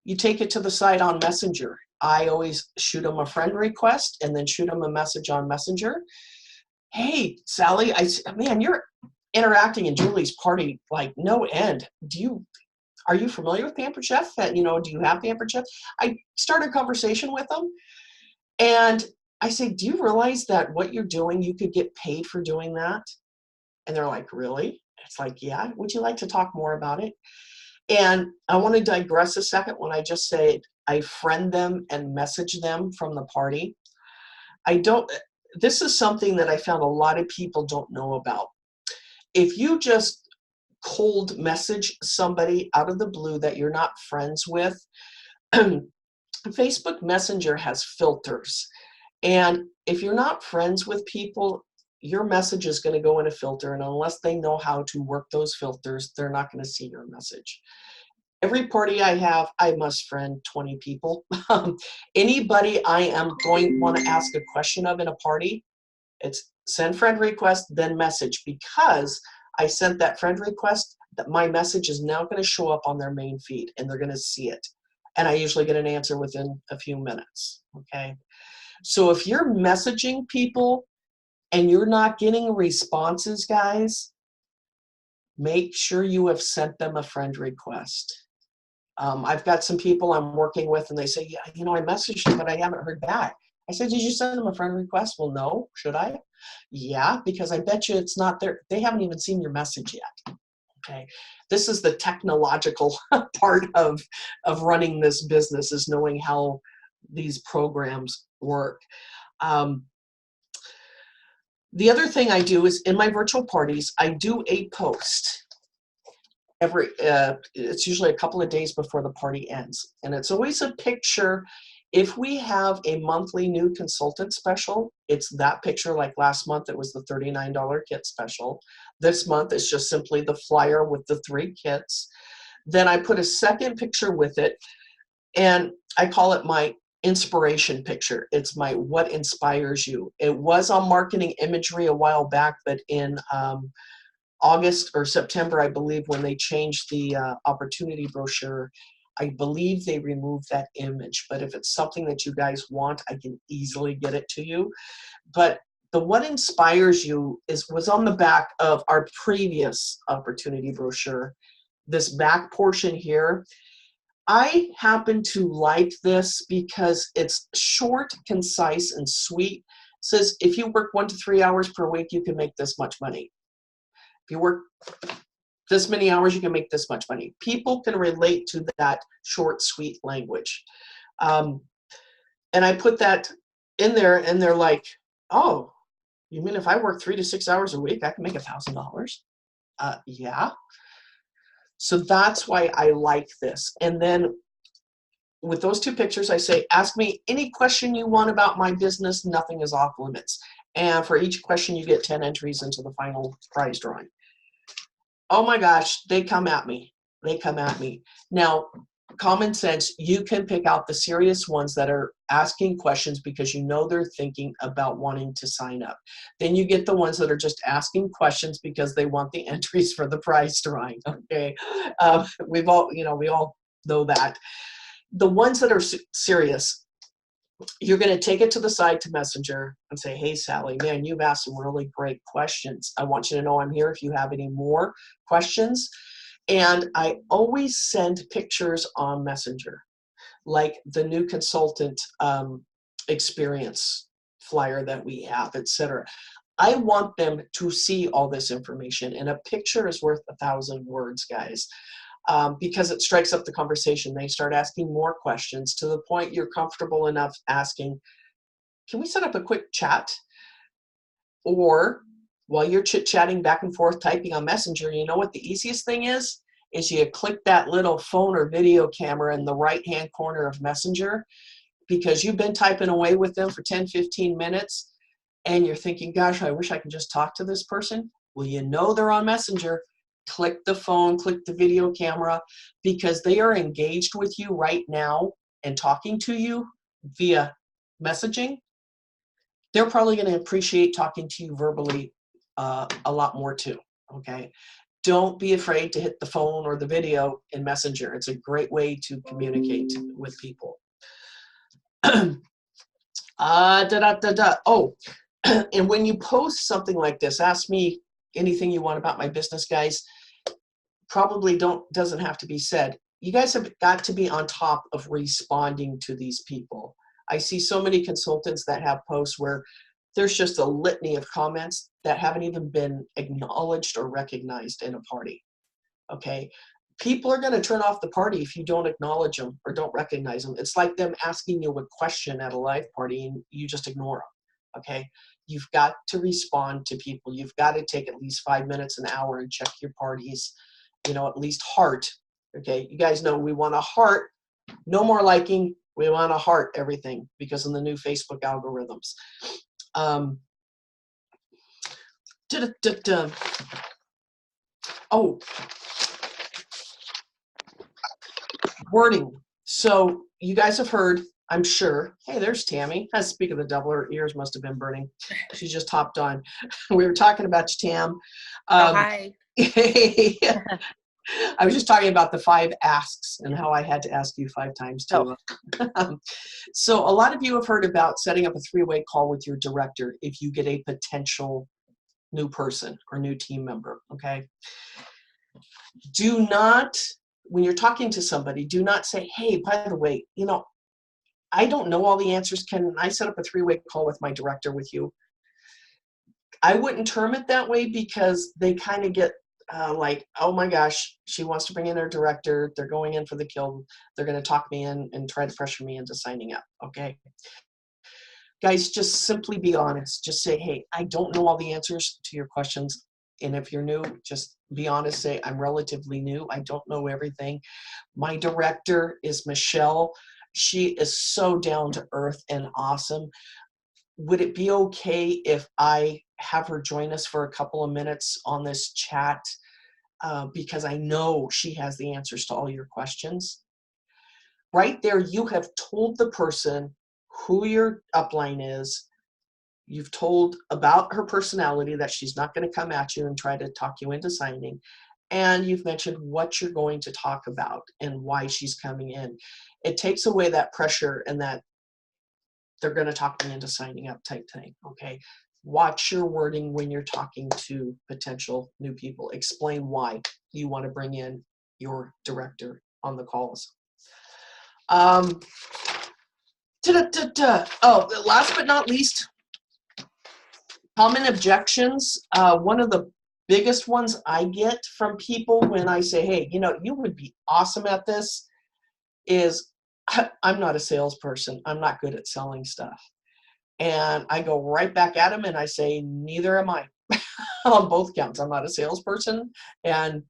You take it to the side on Messenger. I always shoot them a friend request and then shoot them a message on Messenger. Hey, Sally, man, you're interacting in Julie's party like no end. Are you familiar with Pampered Chef? Do you have Pampered Chef? I start a conversation with them and I say, do you realize that what you're doing, you could get paid for doing that? And they're like, really? It's like, yeah. Would you like to talk more about it? And I want to digress a second when I just say I friend them and message them from the party. This is something that I found a lot of people don't know about. If you just cold message somebody out of the blue that you're not friends with, Facebook Messenger has filters. And if you're not friends with people, your message is going to go in a filter. And unless they know how to work those filters, they're not going to see your message. Every party I have, I must friend 20 people. Anybody I am want to ask a question of in a party, it's send friend request, then message. Because I sent that friend request, that my message is now going to show up on their main feed and they're going to see it. And I usually get an answer within a few minutes. Okay. So if you're messaging people and you're not getting responses, guys, make sure you have sent them a friend request. I've got some people I'm working with and they say, yeah, I messaged them, but I haven't heard back. I said, did you send them a friend request? Well, no. Should I? Yeah, because I bet you it's not there. They haven't even seen your message yet. Okay. This is the technological part of running this business, is knowing how these programs work. The other thing I do is in my virtual parties, I do a post it's usually a couple of days before the party ends. And it's always a picture. If we have a monthly new consultant special, it's that picture. Like last month, it was the $39 kit special. This month, it's just simply the flyer with the 3 kits. Then I put a second picture with it And I call it my inspiration picture. It's my what inspires you. It was on marketing imagery a while back, but in August or September, I believe, when they changed the opportunity brochure, I believe they removed that image. But if it's something that you guys want, I can easily get it to you. But the what inspires you was on the back of our previous opportunity brochure. This back portion here, I happen to like this because it's short, concise, and sweet. It says if you work 1 to 3 hours per week, you can make this much money. If you work this many hours, you can make this much money. People can relate to that short, sweet language. And I put that in there, and they're like, oh, you mean if I work 3 to 6 hours a week, I can make $1,000? Yeah. So that's why I like this. And then with those two pictures, I say, ask me any question you want about my business. Nothing is off limits. And for each question, you get 10 entries into the final prize drawing. Oh my gosh, they come at me. They come at me. Now, common sense, you can pick out the serious ones that are asking questions because you know they're thinking about wanting to sign up. Then you get the ones that are just asking questions because they want the entries for the prize drawing. Okay, we all know that. The ones that are serious, you're going to take it to the side to Messenger and say, hey, Sally, man, you've asked some really great questions. I want you to know I'm here if you have any more questions. And I always send pictures on Messenger, like the new consultant experience flyer that we have, etc. I want them to see all this information, and a picture is worth 1,000 words, guys. Because it strikes up the conversation. They start asking more questions to the point you're comfortable enough asking, can we set up a quick chat? Or while you're chit-chatting back and forth, typing on Messenger, you know what the easiest thing is you click that little phone or video camera in the right-hand corner of Messenger, because you've been typing away with them for 10, 15 minutes, and you're thinking, gosh, I wish I could just talk to this person. Well, you know they're on Messenger. Click the phone, click the video camera, because they are engaged with you right now and talking to you via messaging. They're probably going to appreciate talking to you verbally a lot more too, okay? Don't be afraid to hit the phone or the video in Messenger. It's a great way to communicate with people. Oh, and when you post something like this, ask me anything you want about my business, guys. Probably doesn't have to be said. You guys have got to be on top of responding to these people. I see so many consultants that have posts where there's just a litany of comments that haven't even been acknowledged or recognized in a party. Okay, people are going to turn off the party if you don't acknowledge them or don't recognize them. It's like them asking you a question at a live party and you just ignore them. Okay, you've got to respond to people. You've got to take at least 5 minutes, an hour, and check your parties. At least heart. Okay, you guys know we want a heart. No more liking. We want to heart everything because of the new Facebook algorithms. Oh, wording. So you guys have heard, I'm sure. Hey, there's Tammy. Speak of the devil, her ears must have been burning. She just hopped on. We were talking about you, Tam. Hi. I was just talking about the 5 asks and how I had to ask you 5 times too. Oh. So a lot of you have heard about setting up a 3-way call with your director if you get a potential new person or new team member, okay? Do not, when you're talking to somebody, do not say, hey, by the way, I don't know all the answers. Can I set up a 3-way call with my director with you? I wouldn't term it that way because they kind of get like, oh my gosh, she wants to bring in her director. They're going in for the kill. They're going to talk me in and try to pressure me into signing up. Okay. Guys, just simply be honest. Just say, hey, I don't know all the answers to your questions. And if you're new, just be honest. Say, I'm relatively new. I don't know everything. My director is Michelle. She is so down to earth and awesome. Would it be okay if I have her join us for a couple of minutes on this chat? Because I know she has the answers to all your questions. right there, you have told the person who your upline is. You've told about her personality, that she's not going to come at you and try to talk you into signing. And you've mentioned what you're going to talk about and why she's coming in. It takes away that pressure and that they're going to talk me into signing up type thing, okay? Watch your wording when you're talking to potential new people. Explain why you want to bring in your director on the calls. Oh, last but not least, common objections. One of the biggest ones I get from people when I say, hey, you know, you would be awesome at this, is I'm not a salesperson. I'm not good at selling stuff. And I go right back at them and I say, neither am I. On both counts. I'm not a salesperson, and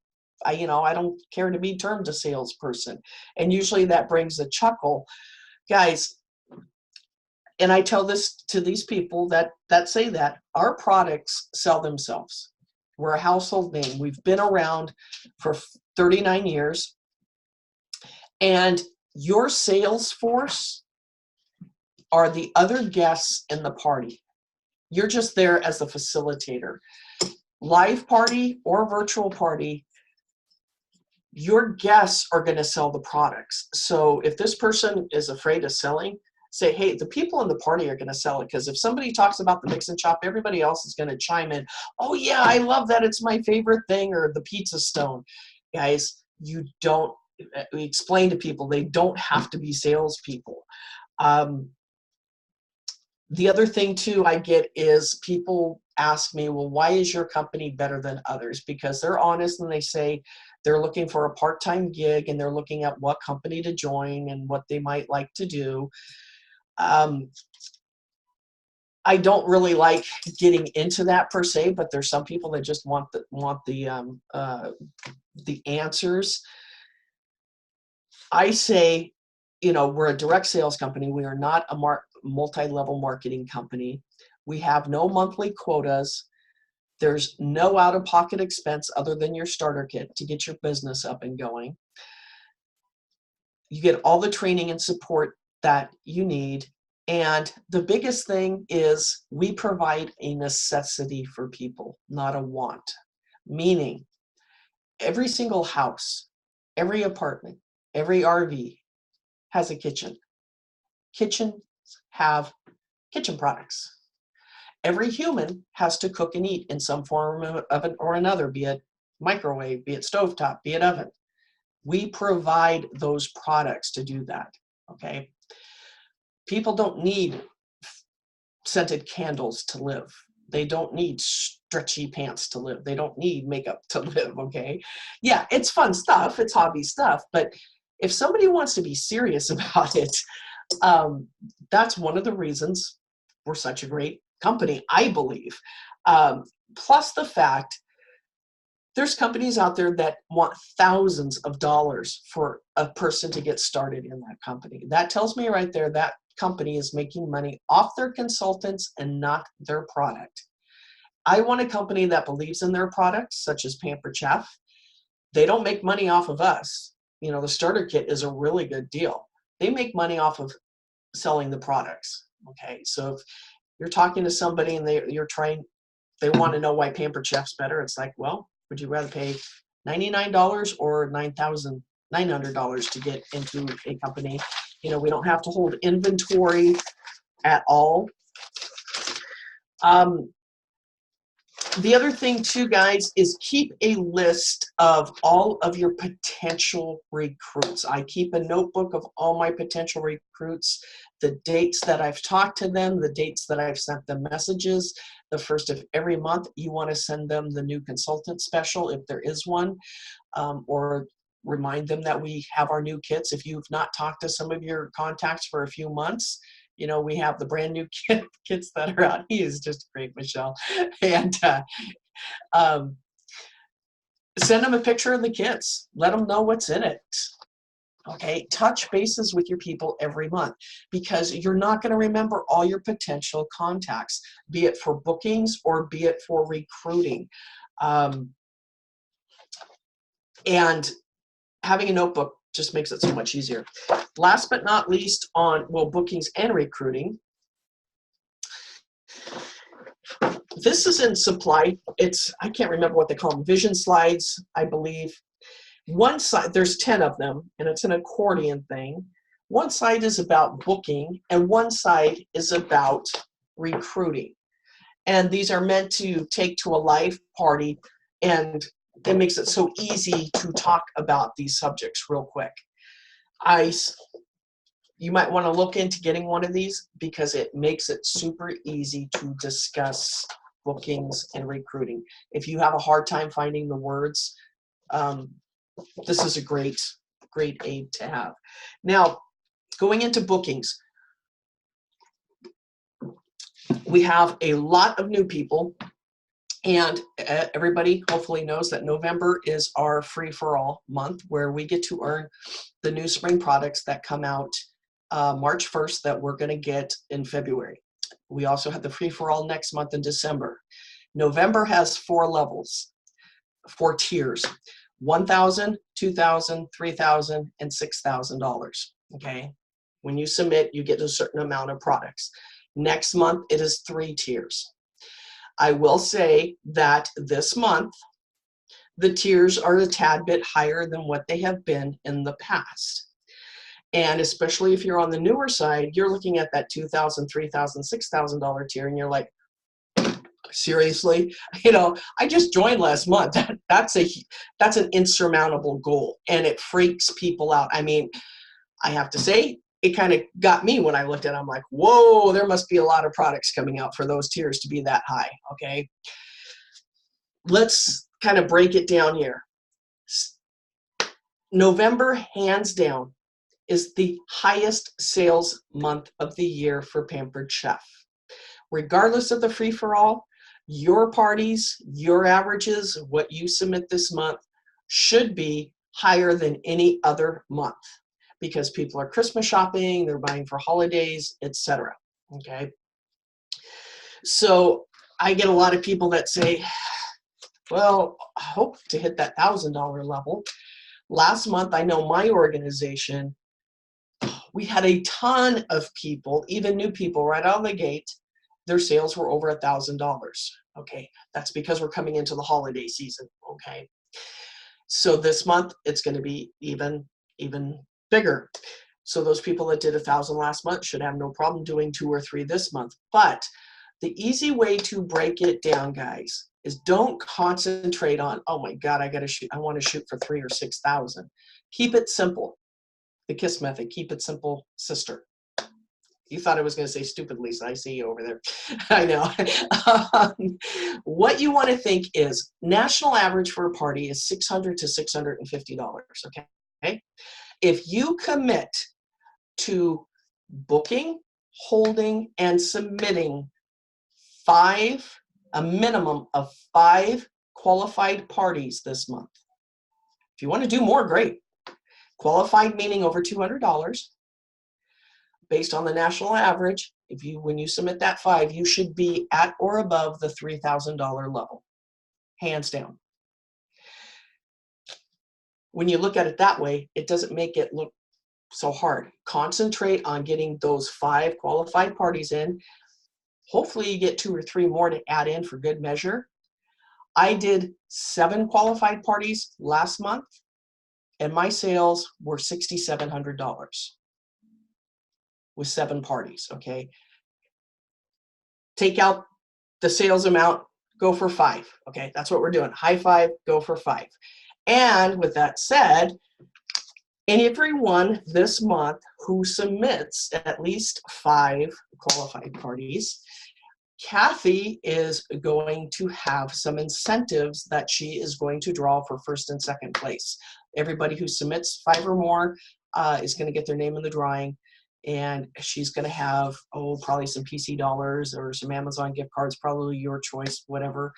I don't care to be termed a salesperson. And usually that brings a chuckle. Guys, and I tell this to these people that say that our products sell themselves. We're a household name. We've been around for 39 years. And your sales force are the other guests in the party. You're just there as the facilitator. Live party or virtual party, your guests are going to sell the products. So if this person is afraid of selling, say, hey, the people in the party are going to sell it, because if somebody talks about the mix and chop, everybody else is going to chime in. Oh yeah, I love that. It's my favorite thing. Or the pizza stone. Guys, we explain to people they don't have to be salespeople. The other thing too I get is people ask me, well, why is your company better than others? Because they're honest and they say they're looking for a part-time gig and they're looking at what company to join and what they might like to do. I don't really like getting into that per se, but there's some people that just want the answers. I say, we're a direct sales company. We are not a multi-level marketing company. We have no monthly quotas. There's no out-of-pocket expense other than your starter kit to get your business up and going. You get all the training and support that you need. And the biggest thing is we provide a necessity for people, not a want. Meaning, every single house, every apartment, every RV has a kitchen. Kitchens have kitchen products. Every human has to cook and eat in some form of it or another, be it microwave, be it stovetop, be it oven. We provide those products to do that, okay? People don't need scented candles to live. They don't need stretchy pants to live. They don't need makeup to live, okay? Yeah, it's fun stuff. It's hobby stuff. But if somebody wants to be serious about it, that's one of the reasons we're such a great company, I believe. Plus the fact there's companies out there that want thousands of dollars for a person to get started in that company. That tells me right there that company is making money off their consultants and not their product. I want a company that believes in their products, such as Pampered Chef. They don't make money off of us. The starter kit is a really good deal. They make money off of selling the products. Okay, so if you're talking to somebody and they want to know why Pampered Chef's better, it's like, well, would you rather pay $99 or $9,900 to get into a company? We don't have to hold inventory at all. The other thing too, guys, is keep a list of all of your potential recruits. I keep a notebook of all my potential recruits, the dates that I've talked to them, the dates that I've sent them messages. The first of every month, you want to send them the new consultant special if there is one, or remind them that we have our new kits. If you've not talked to some of your contacts for a few months, we have the brand new kits that are out. He is just great, Michelle. And send them a picture of the kits. Let them know what's in it. Okay, touch bases with your people every month, because you're not going to remember all your potential contacts, be it for bookings or be it for recruiting. And having a notebook just makes it so much easier. Last but not least on, well, bookings and recruiting. This is in supply. It's, I can't remember what they call them, vision slides, I believe. One side, there's 10 of them, and it's an accordion thing. One side is about booking, and one side is about recruiting. And these are meant to take to a live party, and it makes it so easy to talk about these subjects real quick. You might want to look into getting one of these because it makes it super easy to discuss bookings and recruiting. If you have a hard time finding the words, this is a great aid to have. Now, going into bookings, we have a lot of new people, and everybody hopefully knows that November is our free-for-all month where we get to earn the new spring products that come out March 1st that we're going to get in February. We also have the free-for-all next month in December. November has 4 levels, 4 tiers, $1,000, $2,000, $3,000, and $6,000. Okay, when you submit, you get a certain amount of products. Next month, it is 3 tiers. I will say that this month, the tiers are a tad bit higher than what they have been in the past. And especially if you're on the newer side, you're looking at that $2,000, $3,000, $6,000 tier, and you're like, seriously? You know, I just joined last month. That's an insurmountable goal, and it freaks people out. I mean, I have to say, it kind of got me when I looked at it. I'm like, whoa, there must be a lot of products coming out for those tiers to be that high, okay? Let's kind of break it down here. November, hands down, is the highest sales month of the year for Pampered Chef. Regardless of the free-for-all, your parties, your averages, what you submit this month should be higher than any other month because people are Christmas shopping, they're buying for holidays, etc. Okay? So I get a lot of people that say, well, I hope to hit that $1,000 level. Last month, I know my organization, we had a ton of people, even new people right out of the gate, their sales were over $1,000. Okay, that's because we're coming into the holiday season. Okay, so this month it's going to be even bigger. So those people that did 1,000 last month should have no problem doing 2 or 3 this month. But the easy way to break it down, guys, is don't concentrate on, oh my God, I want to shoot for 3,000 or 6,000. Keep it simple. The KISS method, keep it simple, sister. You thought I was going to say stupid, Lisa. I see you over there. I know. What you want to think is national average for a party is $600 to $650. Okay. If you commit to booking, holding, and submitting a minimum of 5 qualified parties this month. If you want to do more, great. Qualified meaning over $200. Based on the national average, when you submit that 5, you should be at or above the $3,000 level, hands down. When you look at it that way, it doesn't make it look so hard. Concentrate on getting those 5 qualified parties in. Hopefully you get 2 or 3 more to add in for good measure. I did 7 qualified parties last month, and my sales were $6,700 with 7 parties, okay? Take out the sales amount, go for 5, okay? That's what we're doing. High 5, go for 5. And with that said, everyone this month who submits at least 5 qualified parties, Kathy is going to have some incentives that she is going to draw for 1st and 2nd place. Everybody who submits 5 or more is going to get their name in the drawing, and she's going to have, probably some PC dollars or some Amazon gift cards, probably your choice, whatever.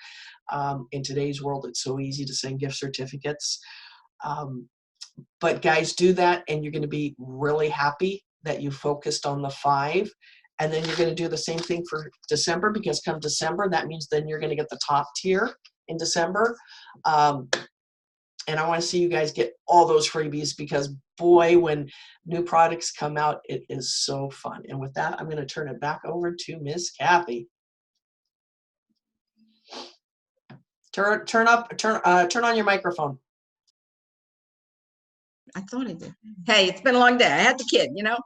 In today's world, it's so easy to send gift certificates. But guys, do that, and you're going to be really happy that you focused on the 5. And then you're going to do the same thing for December, because come December, that means then you're going to get the top tier in December. And I want to see you guys get all those freebies because boy, when new products come out, it is so fun. And with that, I'm going to turn it back over to Miss Kathy. Turn on your microphone. I thought I did. Hey, it's been a long day. I had the kid, you know.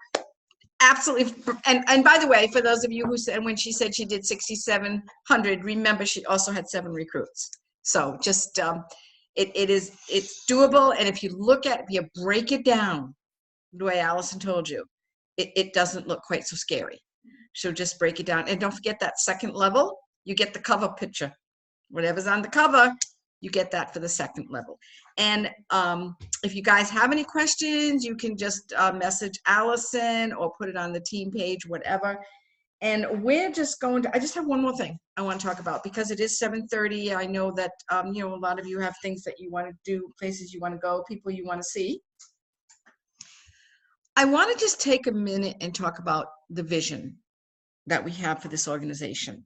Absolutely. And by the way, for those of you who said, when she said she did 6,700, remember she also had 7 recruits. So just it's doable. And if you break it down the way Allison told you, it doesn't look quite so scary. So just break it down. And don't forget that second level, you get the cover picture. Whatever's on the cover, you get that for the second level. And if you guys have any questions, you can just message Allison or put it on the team page, whatever. And we're just going to, I just have one more thing I want to talk about because it is 7:30. I know that, you know, a lot of you have things that you want to do, places you want to go, people you want to see. I want to just take a minute and talk about the vision that we have for this organization.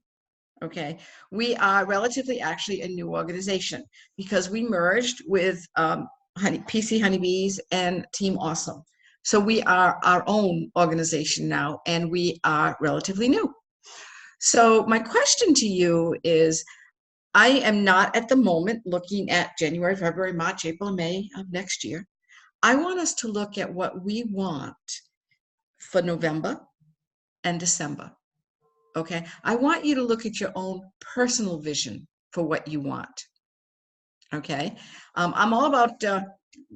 Okay, we are relatively actually a new organization because we merged with PC Honeybees and Team Awesome. So we are our own organization now, and we are relatively new. So my question to you is, I am not at the moment looking at January, February, March, April, and May of next year. I want us to look at what we want for November and December. Okay, I want you to look at your own personal vision for what you want. Okay, I'm all about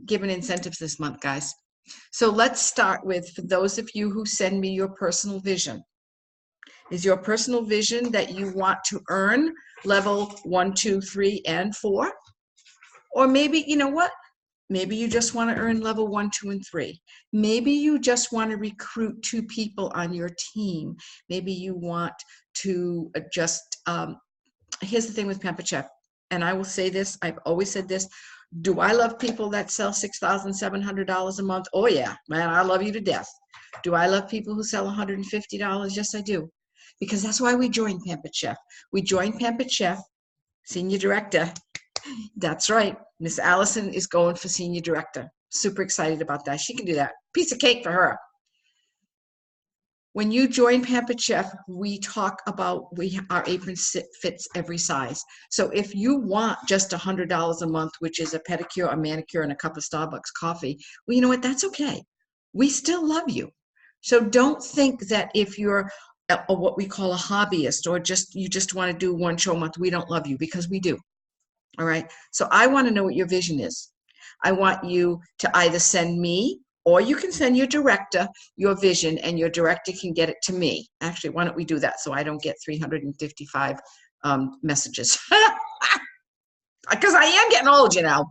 giving incentives this month, guys. So let's start with, for those of you who send me your personal vision, is your personal vision that you want to earn level 1, 2, 3, and 4? Or maybe, you know what? Maybe you just want to earn level 1, 2, and 3. Maybe you just want to recruit 2 people on your team. Maybe you want to just, here's the thing with Pampered Chef, and I will say this, I've always said this, do I love people that sell $6,700 a month? Oh yeah, man, I love you to death. Do I love people who sell $150? Yes, I do. Because that's why we joined Pampered Chef. We joined Pampered Chef, Senior Director. That's right. Miss Allison is going for Senior Director. Super excited about that. She can do that. Piece of cake for her. When you join Pampered Chef, we talk about our apron fits every size. So if you want just $100 a month, which is a pedicure, a manicure, and a cup of Starbucks coffee, well, you know what? That's okay. We still love you. So don't think that if you're what we call a hobbyist or you just want to do one show a month, we don't love you, because we do. All right. So I want to know what your vision is. I want you to either send me, or you can send your director your vision, and your director can get it to me. Actually, why don't we do that so I don't get 355 messages? Because I am getting old, you know.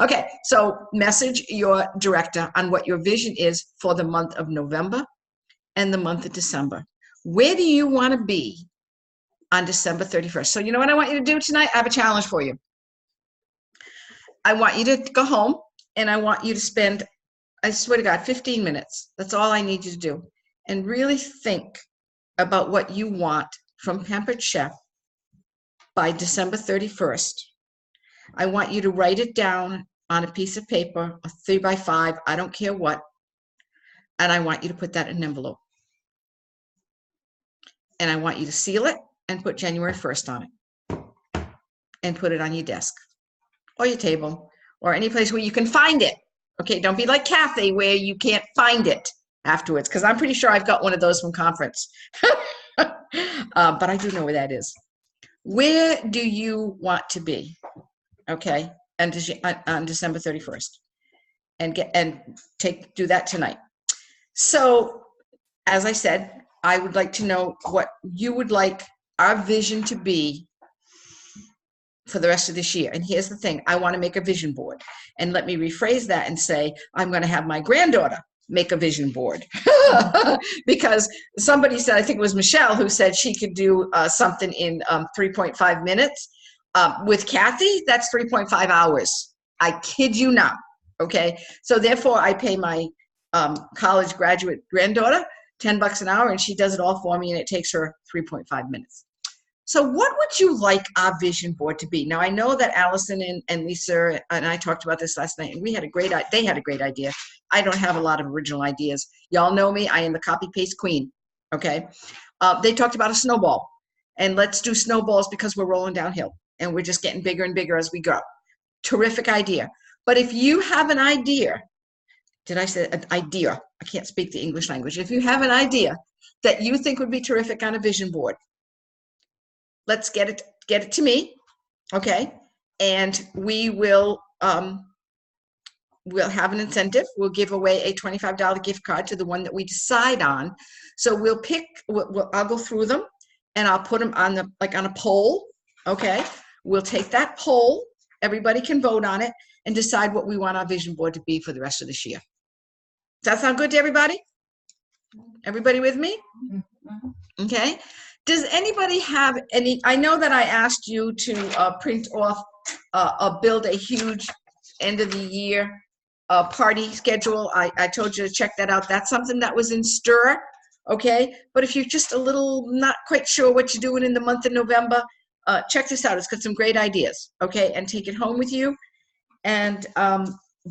Okay, so message your director on what your vision is for the month of November and the month of December. Where do you want to be on December 31st? So you know what I want you to do tonight? I have a challenge for you. I want you to go home, and I want you to spend, I swear to God, 15 minutes. That's all I need you to do. And really think about what you want from Pampered Chef by December 31st. I want you to write it down on a piece of paper, a 3x5, I don't care what. And I want you to put that in an envelope. And I want you to seal it and put January 1st on it. And put it on your desk or your table or any place where you can find it. Okay, don't be like Kathy where you can't find it afterwards, because I'm pretty sure I've got one of those from conference. But I do know where that is. Where do you want to be? Okay, and on December 31st, and do that tonight. So, as I said, I would like to know what you would like our vision to be for the rest of this year. And here's the thing, I want to make a vision board. And let me rephrase that and say, I'm going to have my granddaughter make a vision board. Because somebody said, I think it was Michelle, who said she could do something in 3.5 minutes. With Kathy, that's 3.5 hours. I kid you not. Okay. So therefore I pay my college graduate granddaughter $10 an hour, and she does it all for me, and it takes her 3.5 minutes. So what would you like our vision board to be? Now, I know that Allison and Lisa and I talked about this last night, and they had a great idea. I don't have a lot of original ideas. Y'all know me. I am the copy-paste queen, okay? They talked about a snowball, and let's do snowballs because we're rolling downhill, and we're just getting bigger and bigger as we go. Terrific idea. But if you have an idea, did I say an idea? I can't speak the English language. If you have an idea that you think would be terrific on a vision board, let's get it to me, okay? And we will we'll have an incentive. We'll give away a $25 gift card to the one that we decide on. So we'll pick. I'll go through them, and I'll put them on on a poll, okay? We'll take that poll. Everybody can vote on it and decide what we want our vision board to be for the rest of this year. Does that sound good to everybody? Everybody with me? Okay. Does anybody have any, I know that I asked you to print off, build a huge end of the year party schedule. I told you to check that out. That's something that was in stir, okay? But if you're just a little not quite sure what you're doing in the month of November, check this out. It's got some great ideas, okay? And take it home with you. And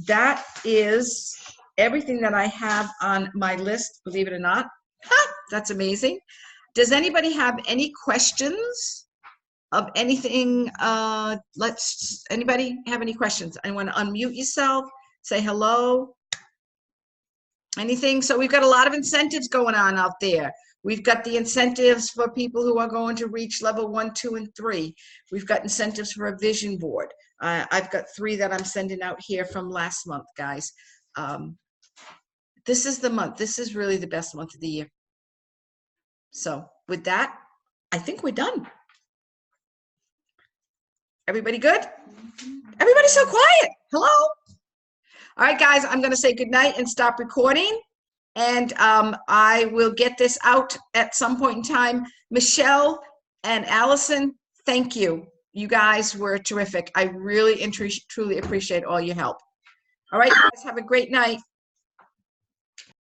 that is everything that I have on my list, believe it or not. Ha, that's amazing. Does anybody have any questions of anything? Anybody have any questions? I want to unmute yourself, say hello. Anything? So we've got a lot of incentives going on out there. We've got the incentives for people who are going to reach level 1, 2, and 3. We've got incentives for a vision board. I've got 3 that I'm sending out here from last month, guys. This is the month. This is really the best month of the year. So with that, I think we're done. Everybody good? Everybody's so quiet. Hello? All right, guys, I'm going to say goodnight and stop recording. And I will get this out at some point in time. Michelle and Allison, thank you. You guys were terrific. I really truly appreciate all your help. All right, guys, have a great night.